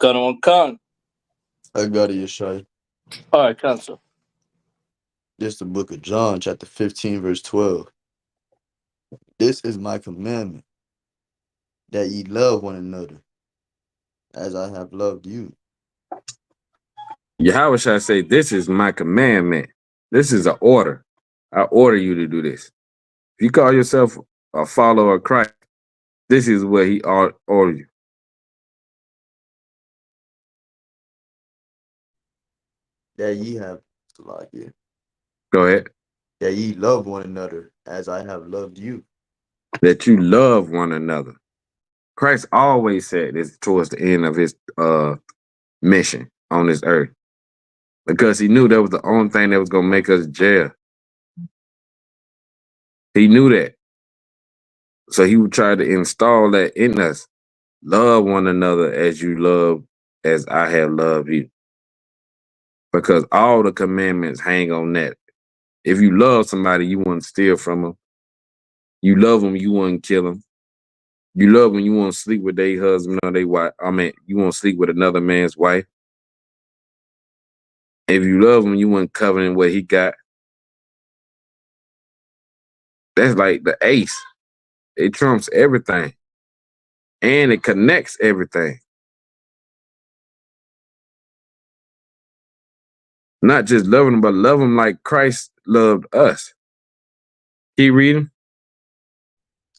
Gun on Khan. I got it, Yeshai. All right, cancel. This is the book of John, chapter 15, verse 12. This is my commandment, that ye love one another, as I have loved you. Yahweh shall say, this is my commandment. This is an order. I order you to do this. If you call yourself a follower of Christ, this is what he ordered you. That ye have, Salakia, Go ahead. that ye love one another, as I have loved you. That you love one another. Christ always said this towards the end of his mission on this earth, because he knew that was the only thing that was going to make us jail. He knew that. So he would try to install that in us. Love one another as you love, as I have loved you. Because all the commandments hang on that. If you love somebody, you wouldn't steal from them. You love them, you wouldn't kill them. You love them, you won't sleep with their husband or their wife. I mean, you won't sleep with another man's wife. If you love him, you wouldn't covet what he got. That's like the ace. It trumps everything. And it connects everything. Not just loving them, but love them like Christ loved us. Keep reading.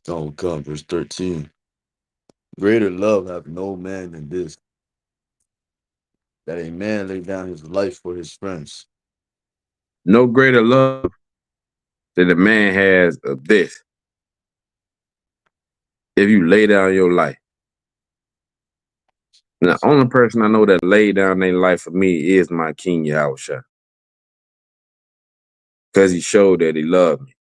Don't come, verse 13. Greater love have no man than this, that a man lay down his life for his friends. No greater love that a man has of this. If you lay down your life. And the only person I know that laid down their life for me is my King Yahushua. Because he showed that he loved me.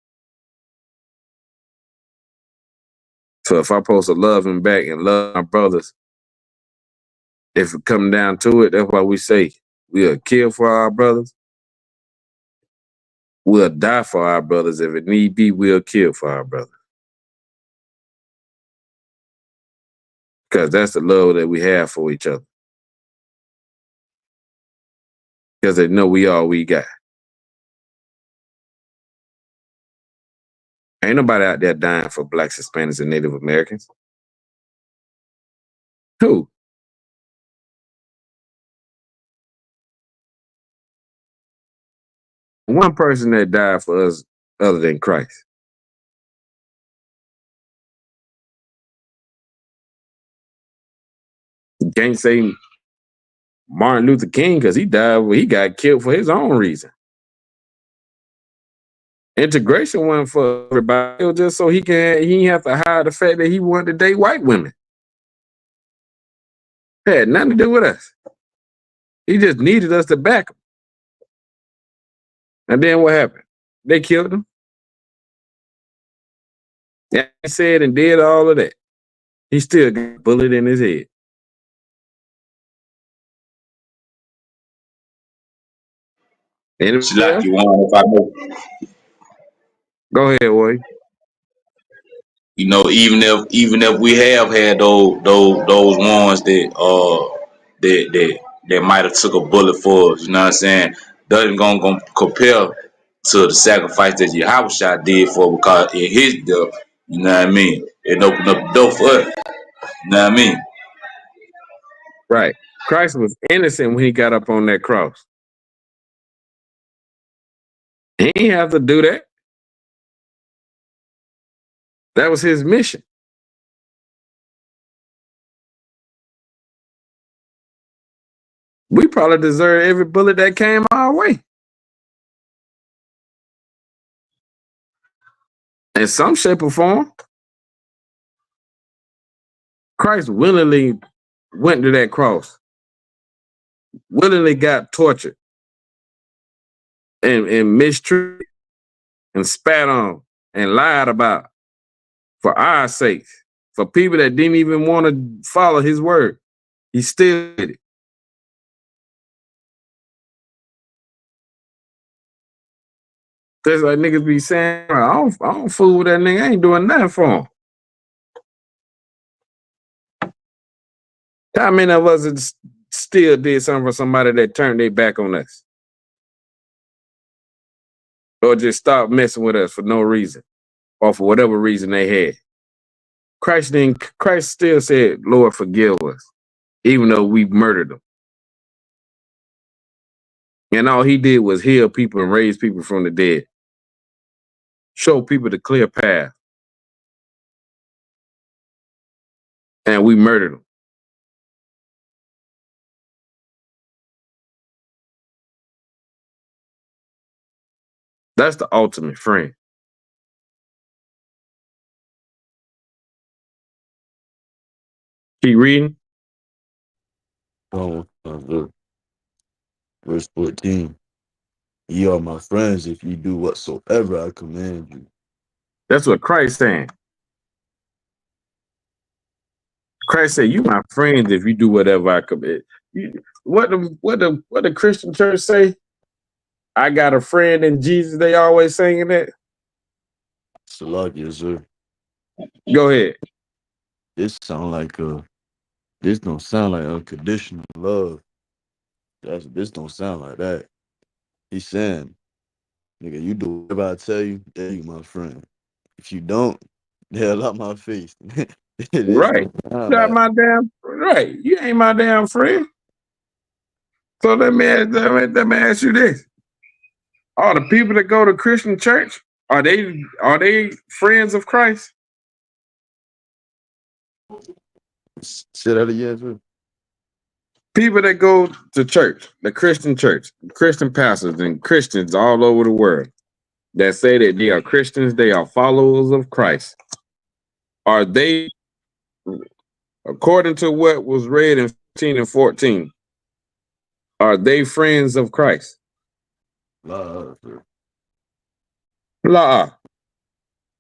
So if I'm supposed to love him back and love my brothers, if it come down to it, that's why we say we'll kill for our brothers. We'll die for our brothers. If it need be, we'll kill for our brothers. Because that's the love that we have for each other. Because they know we all we got. Ain't nobody out there dying for blacks, Hispanics, and Native Americans. Who? One person that died for us other than Christ. You can't say Martin Luther King because he died, he got killed for his own reason. Integration wasn't for everybody. It was just so he didn't have to hide the fact that he wanted to date white women. It had nothing to do with us. He just needed us to back him. And then what happened? They killed him. Yeah, he said and did all of that. He still got a bullet in his head. She like you want if I know. Go ahead, boy. You know, even if we have had those ones that might have took a bullet for us, you know what I'm saying? Doesn't gonna compare to the sacrifice that Yahushua did for, because in his death, you know what I mean, it opened up the door for us. You know what I mean? Right. Christ was innocent when he got up on that cross. He didn't have to do that. That was his mission. We probably deserve every bullet that came our way. In some shape or form. Christ willingly went to that cross. Willingly got tortured. And mistreated. And spat on. And lied about. For our sake. For people that didn't even want to follow his word. He still did it. That's like niggas be saying, I don't fool with that nigga. I ain't doing nothing for him. How many of us still did something for somebody that turned their back on us. Or just stopped messing with us for no reason. Or for whatever reason they had. Christ still said, Lord, forgive us. Even though we murdered them. And all he did was heal people and raise people from the dead. Show people the clear path. And we murdered them. That's the ultimate friend. Keep reading. Oh, verse 14. Ye are my friends if you do whatsoever I command you. That's what Christ saying. Christ said, "You my friends if you do whatever I command." What the Christian church say? I got a friend in Jesus. They always saying that. Salak, yes, sir. Go ahead. This don't sound like unconditional love. This don't sound like that. He's saying, nigga, you do whatever I tell you, then you my friend. If you don't, hell out my face. This Right. don't sound Not like my damn right. You ain't my damn friend. So let me ask you this: all the people that go to Christian church, are they friends of Christ? Say that again, sir. People that go to church, the Christian pastors and Christians all over the world that say that they are Christians, they are followers of Christ. Are they, according to what was read in 15 and 14, are they friends of Christ? Sir. La.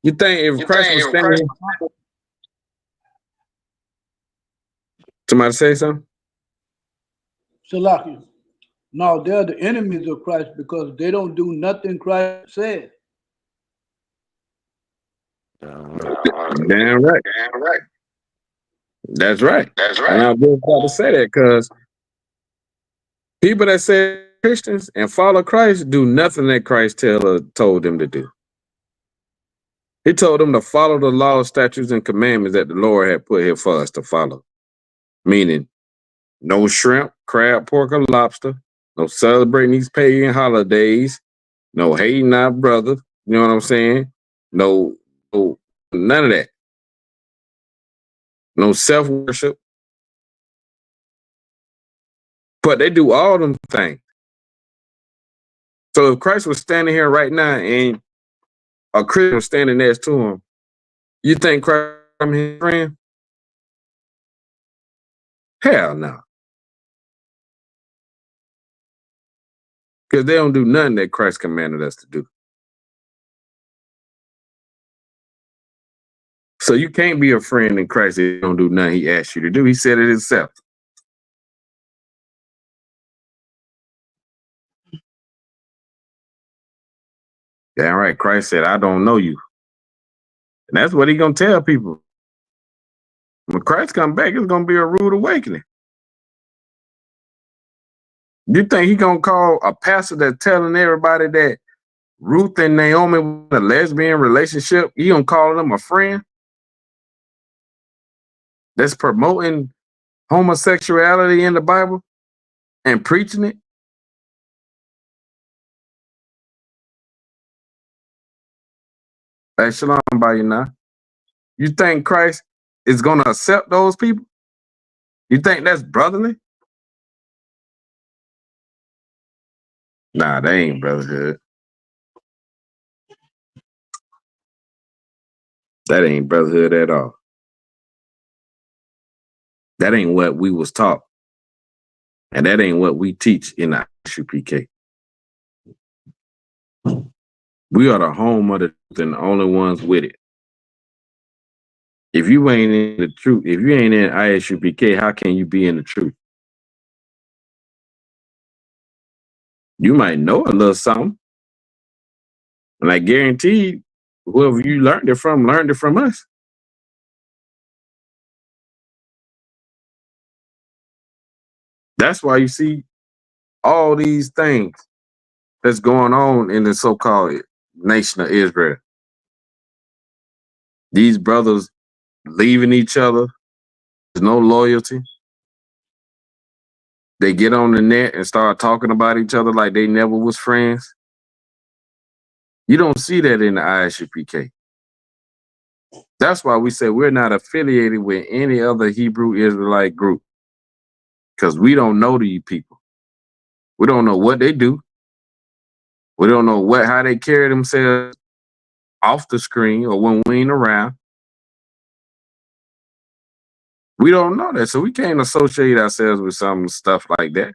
You think if Christ was standing here? Somebody say something? Salaki. No, they're the enemies of Christ because they don't do nothing Christ said. Damn right. That's right. And I'm just about to say that because people that say Christians and follow Christ do nothing that Christ told them to do. He told them to follow the law, statutes, and commandments that the Lord had put here for us to follow. Meaning, no shrimp, crab, pork, or lobster. No celebrating these pagan holidays. No hating our brother. You know what I'm saying? No, none of that. No self-worship. But they do all them things. So if Christ was standing here right now and a Christian was standing next to him, you think Christ is his friend? Hell no. Because they don't do nothing that Christ commanded us to do. So you can't be a friend in Christ if you don't do nothing he asked you to do. He said it himself. Damn right. Christ said, I don't know you. And that's what he going to tell people. When Christ come back, it's going to be a rude awakening. You think he going to call a pastor that's telling everybody that Ruth and Naomi were in a lesbian relationship? He going to call them a friend? That's promoting homosexuality in the Bible and preaching it? Hey, shalom by you now. You think Christ is going to accept those people? You think that's brotherly? Nah, they ain't brotherhood. That ain't brotherhood at all. That ain't what we was taught. And that ain't what we teach in the ISUPK. We are the home of the truth and the only ones with it. If you ain't in the truth, if you ain't in ISUPK, how can you be in the truth? You might know a little something. And I guarantee whoever you learned it from us. That's why you see all these things that's going on in the so-called nation of Israel. These brothers leaving each other. There's no loyalty. They get on the net and start talking about each other like they never was friends. You don't see that in the ISUPK. That's why we say we're not affiliated with any other Hebrew Israelite group, because we don't know these people. We don't know what they do. We don't know how they carry themselves off the screen or when we ain't around. We don't know that, so we can't associate ourselves with some stuff like that.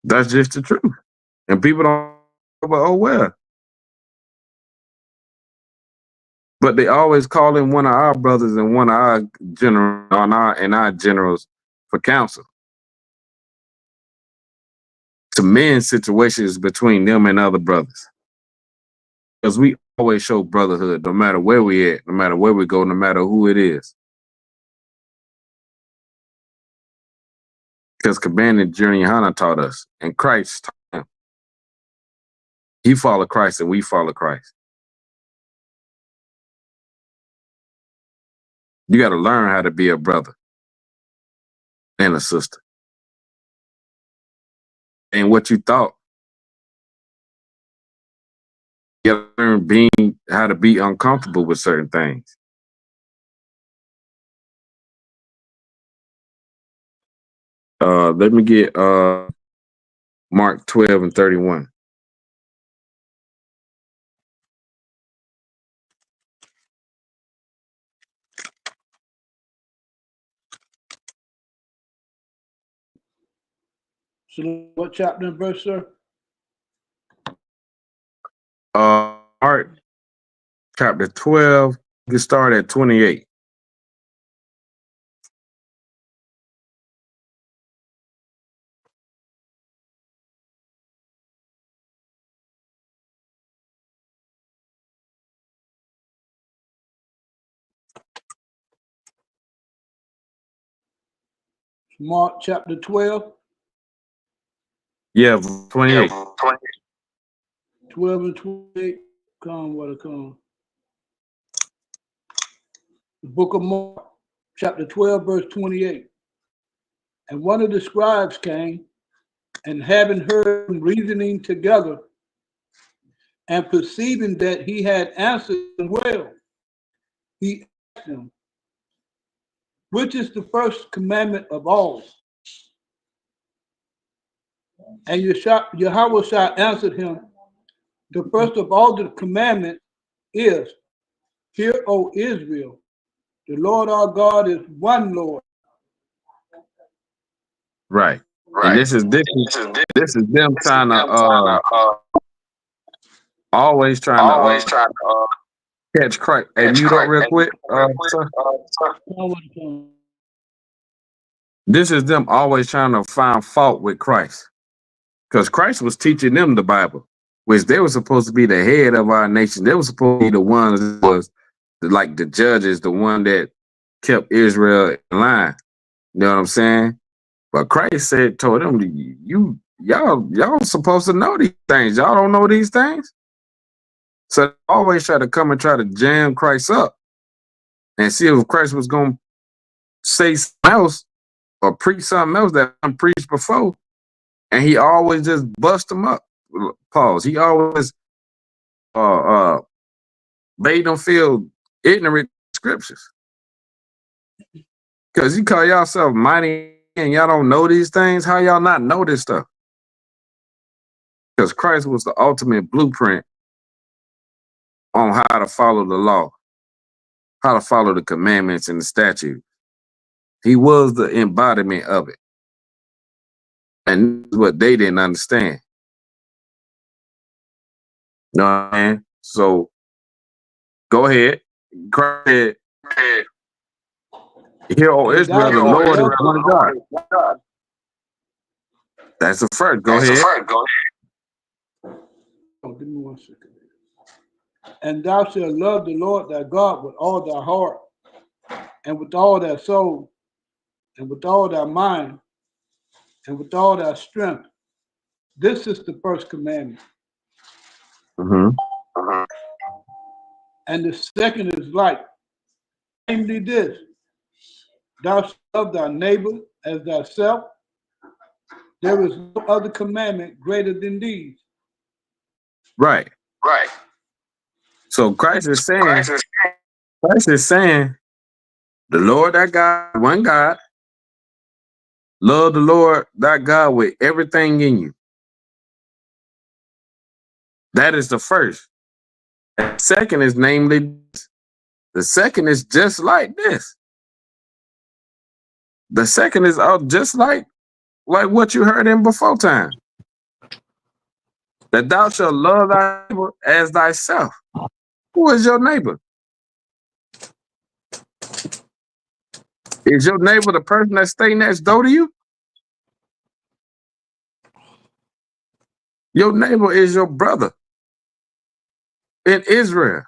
That's just the truth. And people don't know, oh well. But they always call in one of our brothers and one of our generals and our generals for counsel to mend situations between them and other brothers. Because we always show brotherhood, no matter where we at, no matter where we go, no matter who it is. Because Commandant Journey Hana taught us, and Christ taught him. He followed Christ and we follow Christ. You got to learn how to be a brother and a sister. And what you thought. You got to learn how to be uncomfortable with certain things. Let me get Mark 12 and 31. So what chapter and verse, sir? Mark chapter 12, you can start at 28. Mark chapter 12. Yeah, 28. 12 and 28. Come, what a come. The book of Mark, chapter 12, verse 28. And one of the scribes came, and having heard them reasoning together, and perceiving that he had answered them well, he asked him, which is the first commandment of all? And Yahweh answered him, the first of all the commandments is, hear, O Israel, the Lord our God is one Lord. Right. And this is them trying to always trying to catch Christ. Hey, mute up real quick, sir. This is them always trying to find fault with Christ. Because Christ was teaching them the Bible, which they were supposed to be the head of our nation. They were supposed to be the ones that was like the judges, the one that kept Israel in line. You know what I'm saying? But Christ told them, y'all supposed to know these things. Y'all don't know these things. So they always try to come and try to jam Christ up and see if Christ was going to say something else or preach something else that I preached before. And he always just bust them up. Pause. He always made them feel ignorant scriptures. Because you call yourself mighty and y'all don't know these things. How y'all not know this stuff? Because Christ was the ultimate blueprint on how to follow the law, how to follow the commandments and the statutes. He was the embodiment of it. And this is what they didn't understand. You know what I mean? So go ahead. Christ said, hear, O Israel, the Lord is one God. That's the first. Go ahead. Oh, give me 1 second. And thou shalt love the Lord thy God with all thy heart, and with all thy soul, and with all thy mind, and with all thy strength. This is the first commandment. Mm-hmm. And the second is like, namely this, thou shalt love thy neighbor as thyself. There is no other commandment greater than these. Right. Right. So Christ is saying, the Lord thy God, one God, love the Lord thy God with everything in you. That is the first. And the second is namely, the second is just like this. The second is just like what you heard in before time. That thou shalt love thy neighbor as thyself. Who is your neighbor? Is your neighbor the person that stay next door to you? Your neighbor is your brother in Israel,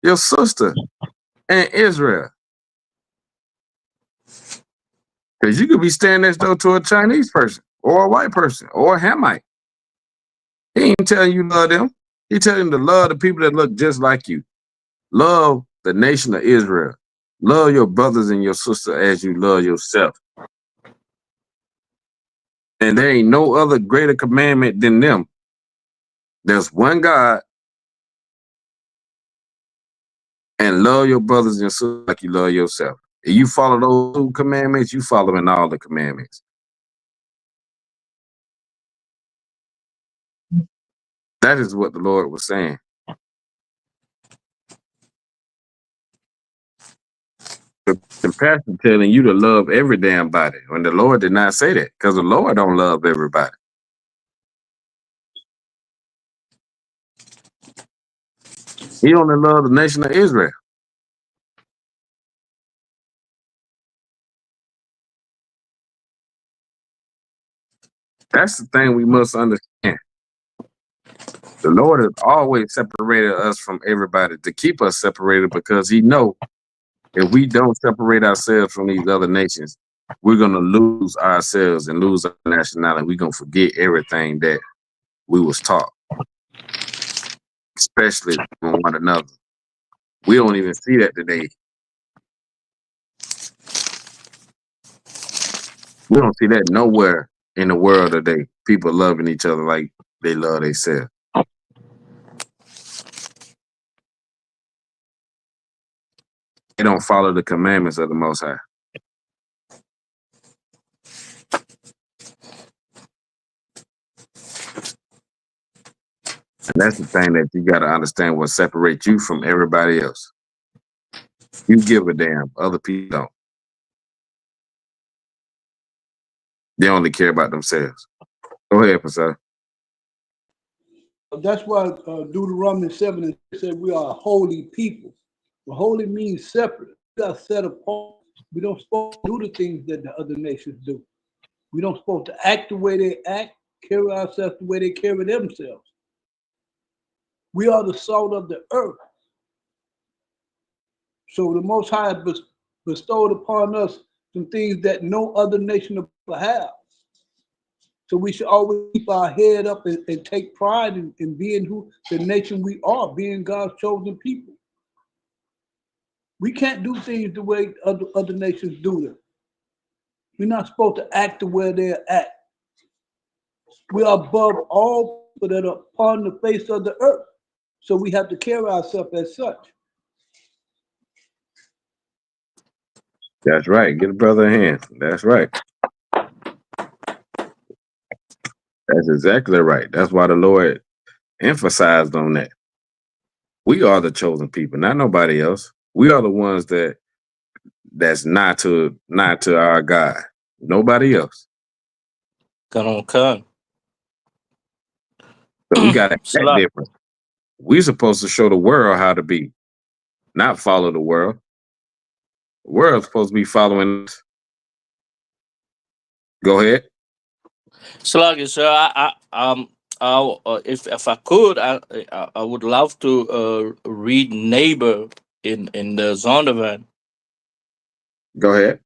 your sister in Israel. Because you could be standing next door to a Chinese person or a white person or a Hamite. He ain't telling you love them. He telling you to love the people that look just like you. Love the nation of Israel. Love your brothers and your sister as you love yourself. And there ain't no other greater commandment than them. There's one God, and love your brothers and sisters like you love yourself. If you follow those two commandments, you following all the commandments. That is what the Lord was saying. The pastor telling you to love every damn body when the Lord did not say that, because the Lord don't love everybody. He only loved the nation of Israel. That's the thing we must understand. The Lord has always separated us from everybody to keep us separated, because he know if we don't separate ourselves from these other nations, we're going to lose ourselves and lose our nationality. We're going to forget everything that we was taught, especially from one another. We don't even see that today. We don't see that nowhere in the world today. People loving each other like they love themselves. They don't follow the commandments of the Most High. And that's the thing that you got to understand, what separates you from everybody else. You give a damn. Other people don't. They only care about themselves. Go ahead, Pastor. That's why Deuteronomy 7 said we are a holy people. Well, holy means separate. We are set apart. We don't supposed to do the things that the other nations do. We don't supposed to act the way they act, carry ourselves the way they carry themselves. We are the salt of the earth. So the Most High bestowed upon us some things that no other nation will have. So we should always keep our head up and take pride in being who the nation we are, being God's chosen people. We can't do things the way other nations do them. We're not supposed to act the way they act. We are above all people that are upon the face of the earth. So we have to carry ourselves as such. That's right. Get a brother a hand. That's right. That's exactly right. That's why the Lord emphasized on that. We are the chosen people, not nobody else. We are the ones that's not to our God. Nobody else. Come. So we got to act Slap. different. We're supposed to show the world how to be, not follow the world. The world's supposed to be following us. Go ahead. Sluggy, sir. if I could, I would love to read neighbor in the Zondervan. Go ahead.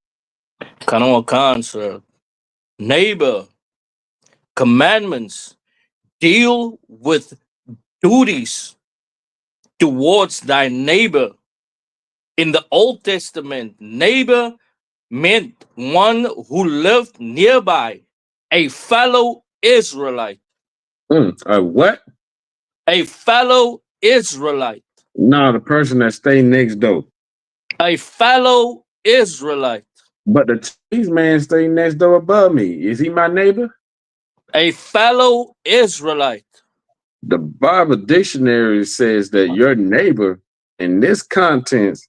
Kanawa Khan, sir. Neighbor commandments deal with duties towards thy neighbor. In the Old Testament, neighbor meant one who lived nearby, a fellow Israelite. What? A fellow Israelite. No, the person that stay next door. A fellow Israelite. But the cheese man stay next door above me. Is he my neighbor? A fellow Israelite. The Bible dictionary says that your neighbor in this context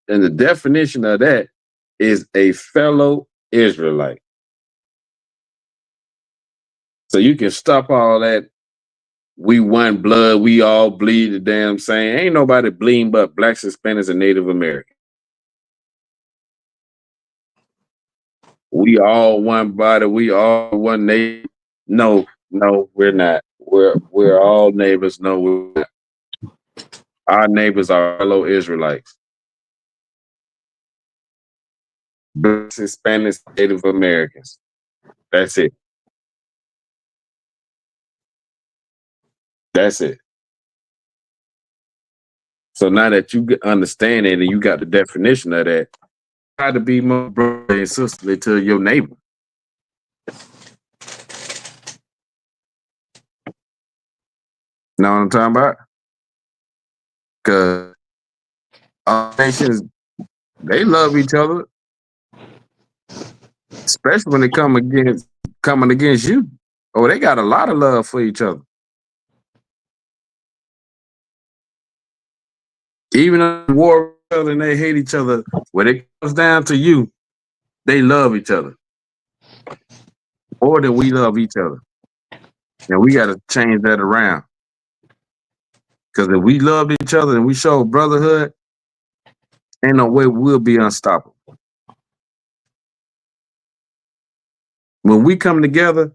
and the definition of that is a fellow Israelite. So you can stop all that. We one blood, we all bleed the damn same. Ain't nobody bleeding but blacks, Hispanics, and Native Americans. We all one body, we all one neighbor. No, we're not. We're all neighbors. No, we're not. Our neighbors are fellow Israelites. Blacks, Hispanics, Native Americans. That's it. That's it. So now that you understand it and you got the definition of that, try to be more brother and sisterly to your neighbor. Know what I'm talking about? Because all nations, they love each other, especially when they coming against you. Oh, they got a lot of love for each other. Even though they war with each other and they hate each other, when it comes down to you, they love each other more than we love each other. And we got to change that around. Because if we love each other and we show brotherhood, ain't no way we'll be unstoppable. When we come together,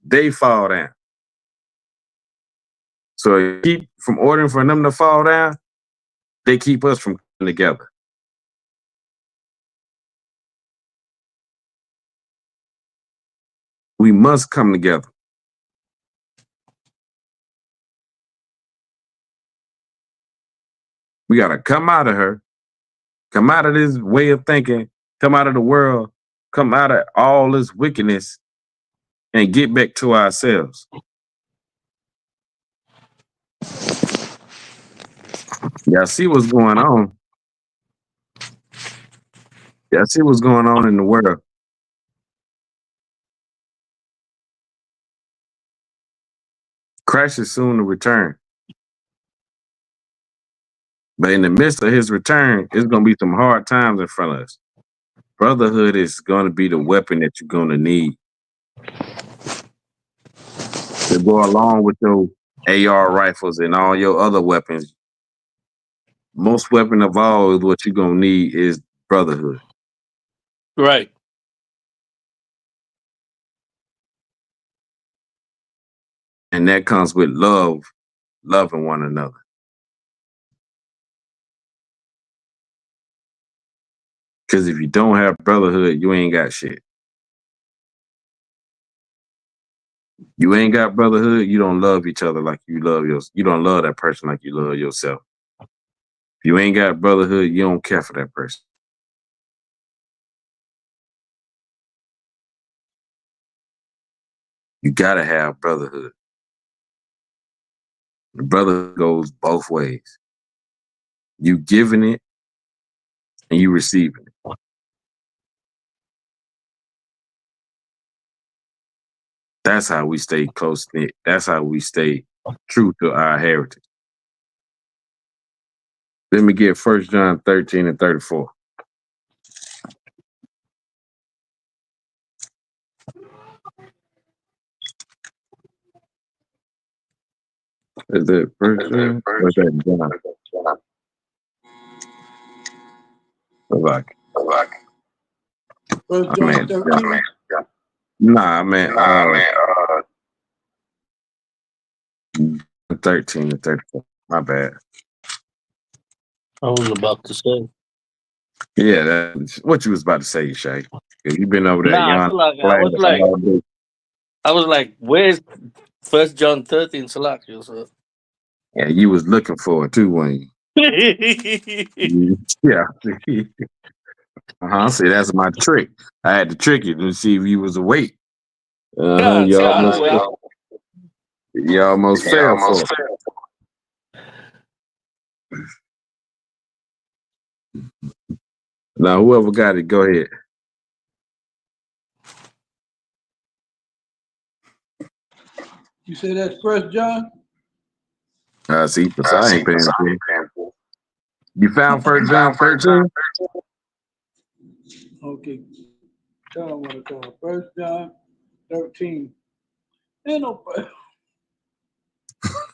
they fall down. So keep from ordering for them to fall down, they keep us from coming together. We must come together. We got to come out of her, come out of this way of thinking, come out of the world, come out of all this wickedness, and get back to ourselves. Y'all see what's going on? Y'all see what's going on in the world? Christ is soon to return. But in the midst of his return, it's going to be some hard times in front of us. Brotherhood is going to be the weapon that you're going to need to go along with your AR rifles and all your other weapons. Most weapon of all is what you're going to need is brotherhood. Right. And that comes with love, loving one another. Because if you don't have brotherhood, you ain't got shit. You ain't got brotherhood, you don't love each other like you don't love that person like you love yourself. If you ain't got brotherhood, you don't care for that person. You gotta have brotherhood. The brotherhood goes both ways. You giving it and you receiving it. That's how we stay close knit. That's how we stay true to our heritage. Let me get 1 John 13 and 34. Is it 1 John? Or is that John? Like, 1 John 13. Nah, man. 13 to 34. My bad. I was about to say. Yeah, that's what you was about to say, Shay. You've been over there, Nah, young Salak, class all day. I was like, where's 1 John 13, Salak? Yeah, you was looking for it too, when you? Yeah. See, that's my trick. I had to trick you to see if you was awake. Can't You say I'm almost, awake. you almost fell for it. Now, whoever got it, go ahead. You say that's 1 John? See, because I ain't paying attention. You found 1 John 13? Okay. Tell them what it's called. 1 John 13. Ain't no.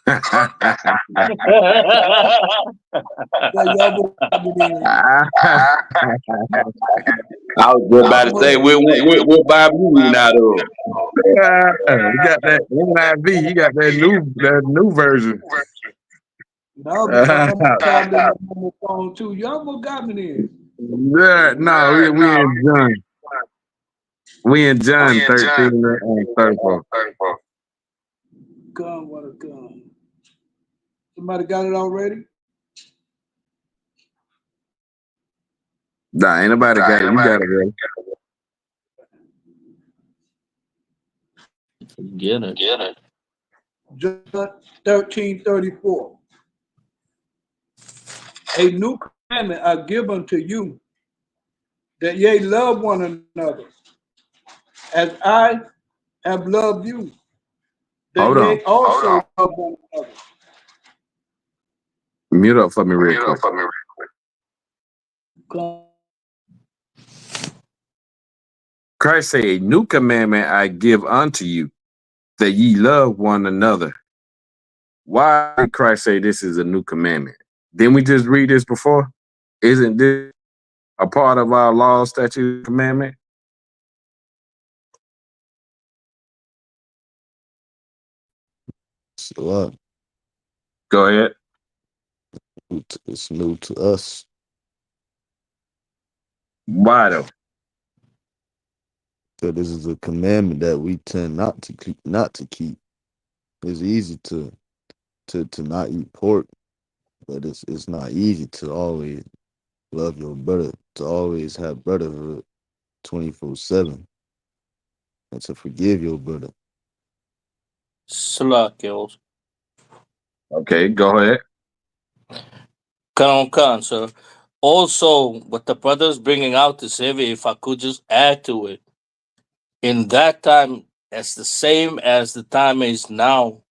I was just about to say, what Bible you reading out of? You got that NIV. You got that new version. No, because I'm called on the phone too. You almost got me there. Yeah, no, we in John. We in John 13 and 34. Come, what a gun. Somebody got it already? Nah, ain't nobody got it. You got it, bro. Get it. John 13:34. A new commandment I give unto you, that ye love one another, as I have loved you, that Hold on. ye also love one another. Mute up for me real quick. Christ say, a new commandment I give unto you, that ye love one another. Why did Christ say this is a new commandment? Didn't we just read this before? Isn't this a part of our law, statute, commandment? So what? Go ahead. It's new to us. Why though? So this is a commandment that we tend not to keep. It's easy to not eat pork, but it's not easy to always love your brother, to always have brotherhood 24/7, and to forgive your brother. Salak, Okay, go ahead. Khan, sir. Also, what the brother's bringing out is heavy. If I could just add to it, in that time, as the same as the time is now,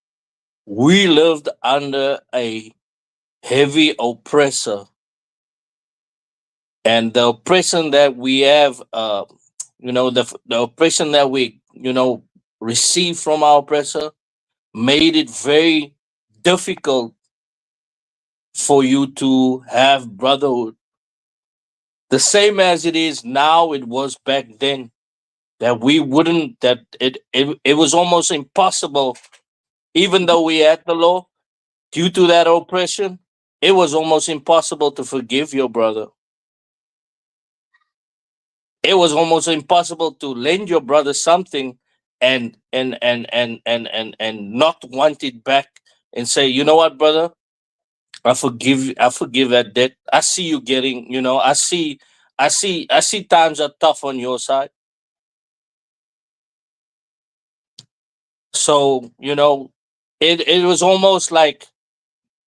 we lived under a heavy oppressor, and the oppression that we have, the oppression that we, receive from our oppressor, made it very difficult for you to have brotherhood. The same as it is now, it was back then. That we wouldn't, that it was almost impossible, even though we had the law, due to that oppression, it was almost impossible to forgive your brother. It was almost impossible to lend your brother something and not want it back and say, you know what, brother, I forgive that debt. I see you getting, I see times are tough on your side. So, it was almost like,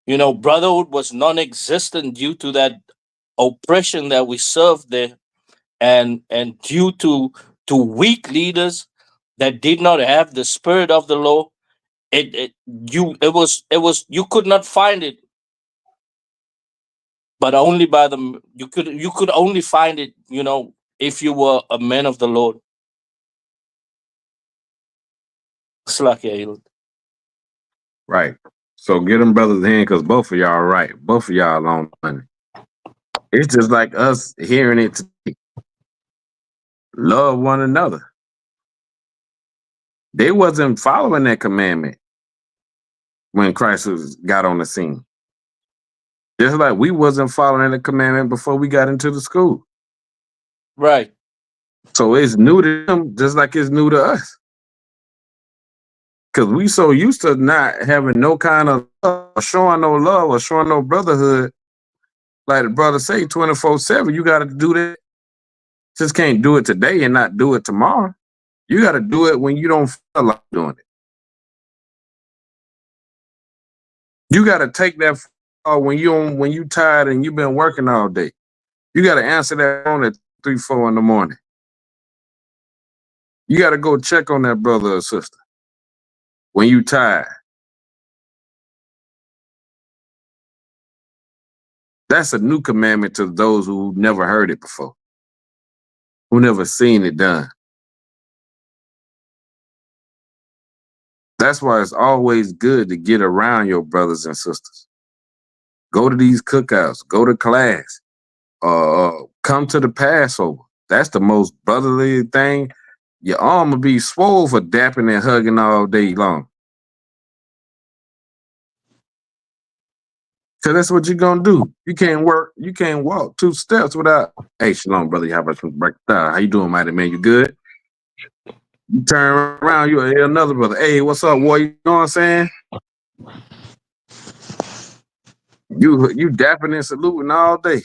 brotherhood was non-existent due to that oppression that we served there, and due to weak leaders that did not have the spirit of the law. You could not find it, but only by the you could only find it, if you were a man of the Lord. Right. So get them brothers in, because both of y'all are right. Both of y'all on money. It's just like us hearing it today. Love one another. They wasn't following that commandment. when Christ got on the scene. Just like we wasn't following the commandment before we got into the school. Right. So it's new to them just like it's new to us. Because we so used to not having no kind of love, or showing no love or showing no brotherhood. Like the brother say, 24/7, you got to do that. Just can't do it today and not do it tomorrow. You got to do it when you don't feel like doing it. You got to take that when you tired and you've been working all day. You got to answer that phone at 3, 4 in the morning. You got to go check on that brother or sister when you tired. That's a new commandment to those who never heard it before, who never seen it done. That's why it's always good to get around your brothers and sisters. Go to these cookouts, go to class, come to the Passover. That's the most brotherly thing. Your arm will be swole for dapping and hugging all day long. So that's what you're gonna do. You can't walk 2 steps without, hey, shalom, brother. How about some break? How you doing, mighty man? You good? You turn around, you hear another brother. Hey, what's up, boy? You know what I'm saying? You dapping and saluting all day.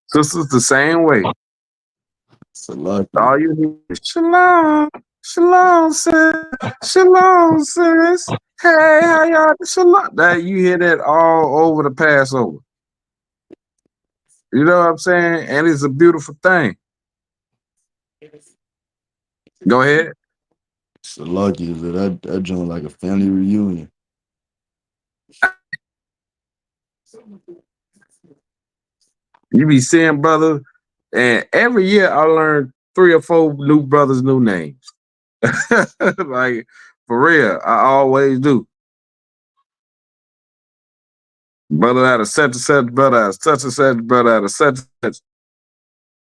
Sisters the same way. All you hear is shalom, shalom, sis, shalom, sis. Hey, how y'all? Shalom. That you hear that all over the Passover. You know what I'm saying? And it's a beautiful thing. Go ahead. It's so lucky that I joined like a family reunion. You be seeing brothers, and every year I learn 3 or 4 new brothers' new names. Like, for real, I always do. Brother out of such and such, brother out of such and such, brother out of such and such.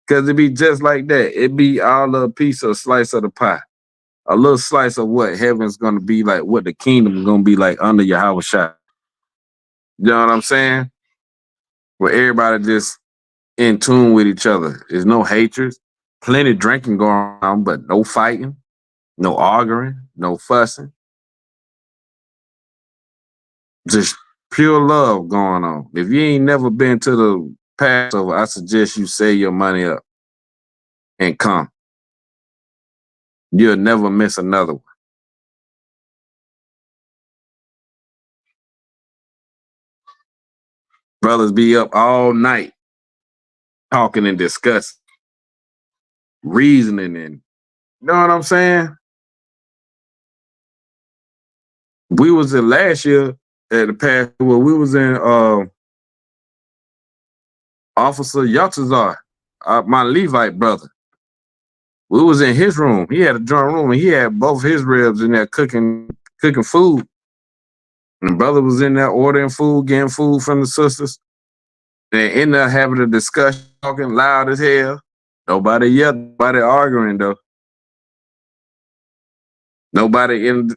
Because it be just like that. It be all a piece of slice of the pie. A little slice of what heaven's going to be like, what the kingdom is going to be like under Yahweh Shai. You know what I'm saying? Where everybody just in tune with each other. There's no hatred. Plenty of drinking going on, but no fighting, no arguing, no fussing. Just pure love going on. If you ain't never been to the Passover, I suggest you save your money up and come. You'll never miss another one. Brothers be up all night talking and discussing, reasoning, and you know what I'm saying? We was in last year at the Passover. We was in Officer Yatazar, my Levite brother. We was in his room. He had a joint room, and he had both his ribs in there cooking food. And the brother was in there ordering food, getting food from the sisters. They end up having a discussion, talking loud as hell. Nobody yelled, nobody arguing though. Nobody in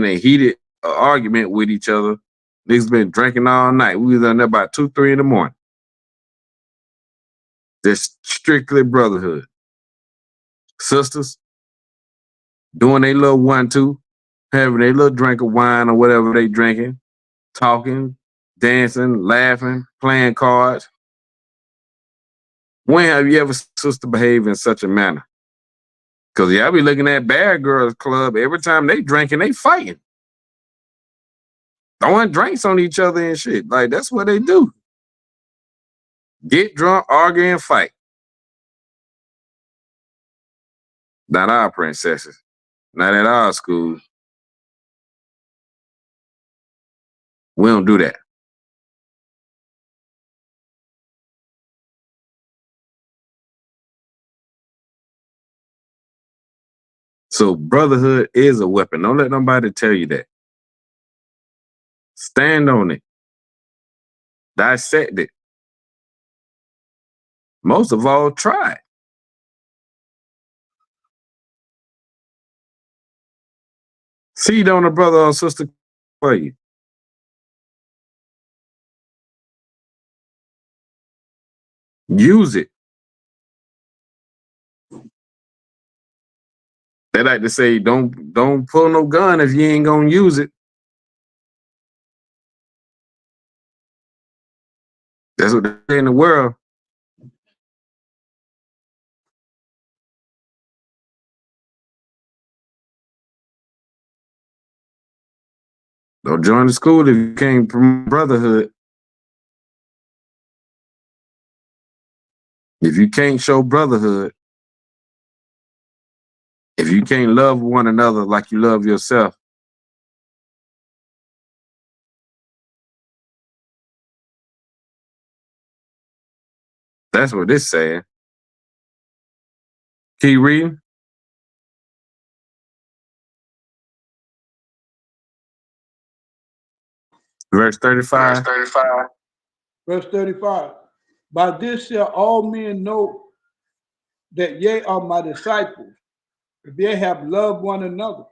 a heated argument with each other. Niggas been drinking all night. We was in there by 2, 3 in the morning. Just strictly brotherhood. Sisters doing their little 1-2, having their little drink of wine or whatever they drinking, talking, dancing, laughing, playing cards. When have you ever seen a sister behave in such a manner? Because y'all be looking at Bad Girls Club, every time they drinking, they fighting. Throwing drinks on each other and shit. Like, that's what they do. Get drunk, argue, and fight. Not our princesses. Not at our school. We don't do that. So brotherhood is a weapon. Don't let nobody tell you that. Stand on it. Dissect it. Most of all, try it. Seed on a brother or sister for you. Use it. They like to say, don't pull no gun if you ain't gonna use it. That's what they say in the world. Don't join the school if you can't promote brotherhood. If you can't show brotherhood, if you can't love one another like you love yourself, that's what it's saying. Keep reading. Verse 35. Verse 35. By this shall all men know that ye are my disciples, if ye have loved one another.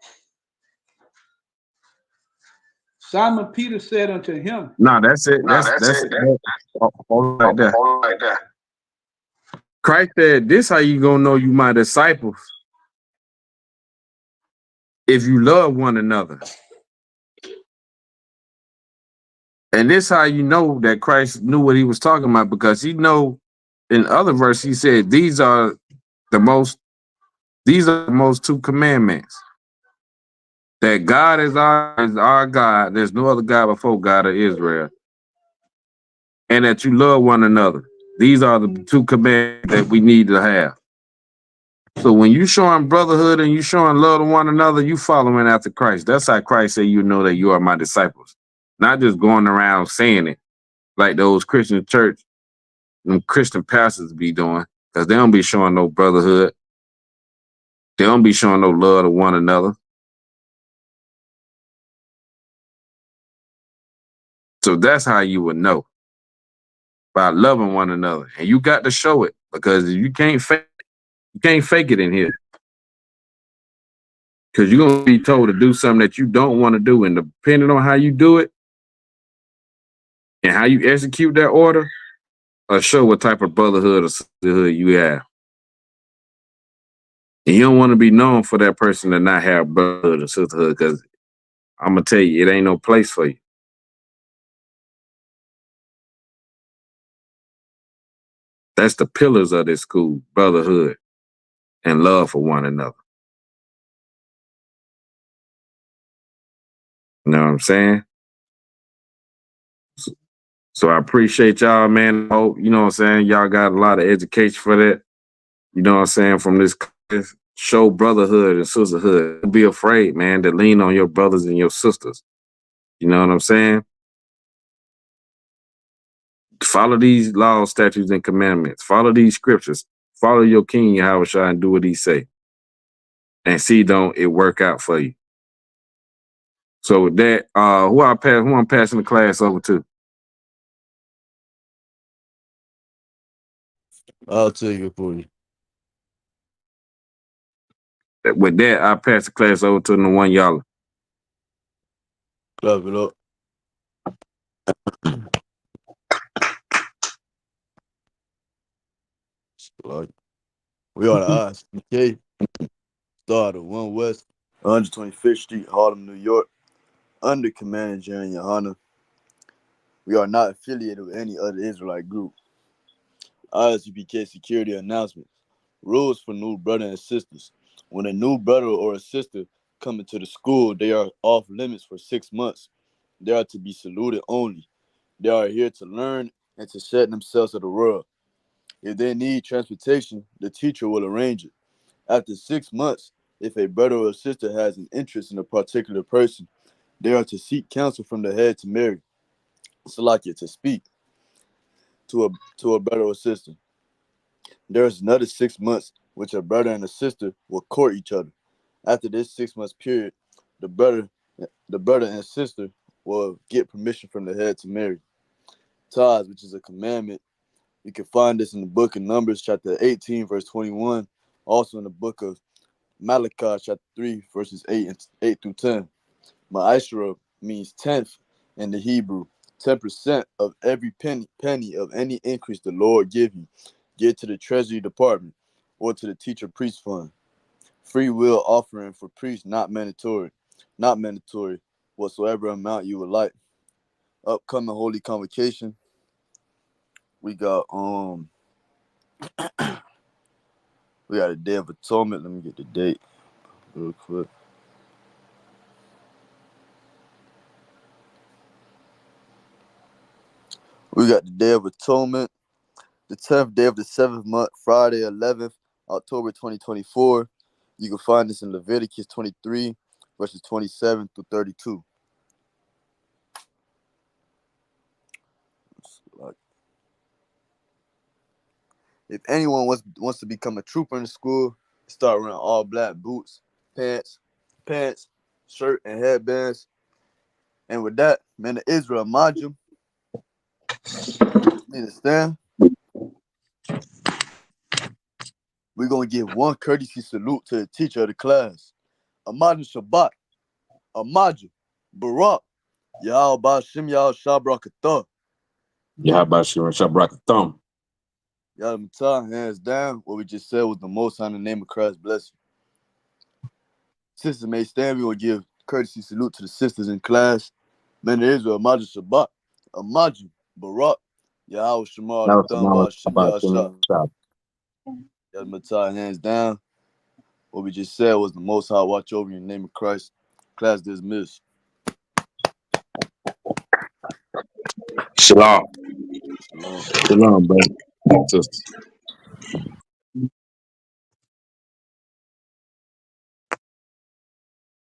Simon Peter said unto him, No, that's it. That's it. Hold right there. Christ said, this how you gonna know you my disciples. If you love one another. And this how you know that Christ knew what he was talking about, because he know in other verse he said these are the most two commandments. That God is our God. There's no other God before God of Israel. And that you love one another. These are the two commandments that we need to have. So when you showing brotherhood and you showing love to one another, you following after Christ. That's how Christ said you know that you are my disciples. Not just going around saying it like those Christian church and Christian pastors be doing, because they don't be showing no brotherhood. They don't be showing no love to one another. So that's how you would know, by loving one another. And you got to show it, because you can't fake it in here. Because you're going to be told to do something that you don't want to do. And depending on how you do it and how you execute that order, or show what type of brotherhood or sisterhood you have. And you don't want to be known for that person to not have brotherhood or sisterhood, because I'm going to tell you, it ain't no place for you. That's the pillars of this school: brotherhood and love for one another. You know what I'm saying? So I appreciate y'all, man. I hope, you know what I'm saying, y'all got a lot of education for that. You know what I'm saying? From this show brotherhood and sisterhood. Don't be afraid, man, to lean on your brothers and your sisters. You know what I'm saying? Follow these laws, statutes, and commandments. Follow these scriptures. Follow your king, Yahushua, and do what he say. And see, don't it work out for you. So with that, who I'm passing the class over to? I'll take it for you. With that, I pass the class over to the one y'all. Clap it up. We are the ISBK. Started 1 West, 125th Street, Harlem, New York. Under Commander Jerry Yohana. We are not affiliated with any other Israelite group. ISBK security announcements. Rules for new brothers and sisters. When a new brother or a sister come into the school, they are off limits for 6 months. They are to be saluted only. They are here to learn and to set themselves to the world. If they need transportation, the teacher will arrange it. After 6 months, if a brother or sister has an interest in a particular person, they are to seek counsel from the head to marry. Salakia, to speak to a brother or sister. There is another 6 months which a brother and a sister will court each other. After this 6 months period, the brother and sister will get permission from the head to marry. Tithes, which is a commandment. You can find this in the book of Numbers, chapter 18, verse 21. Also in the book of Malachi, chapter 3, verses 8 through 10. Ma'ashra means 10th in the Hebrew. 10% of every penny of any increase the Lord give you. Give to the treasury department or to the teacher priest fund. Free will offering for priests, not mandatory. Not mandatory. Whatsoever amount you would like. Upcoming holy convocation. We got a Day of Atonement. Let me get the date real quick. We got the Day of Atonement, the 10th day of the 7th month, Friday, 11th, October 2024. You can find this in Leviticus 23, verses 27 through 32. If anyone wants to become a trooper in the school, start wearing all black boots, pants, shirt, and headbands. And with that, man of Israel, Majum, you understand? We're going to give one courtesy salute to the teacher of the class. Amadu Shabbat, Amadu, Barak, Yahal Bashim, Yahal Shabrakatah. Yahabashir Shabrakatham. Y'all Matah, hands down. What we just said was the most high in the name of Christ. Bless you. Sisters may stand. We will give courtesy salute to the sisters in class. Man of Israel, Amadu Shabbat, Amadu, Barak, Yahal Shamar, That was Thumb Bashim, Yahal Shah. Shab. Y'all Matah, hands down. What we just said was the most high. Watch over you in the name of Christ. Class dismissed. Shalom. Shalom. Shalom, brother. Sisters.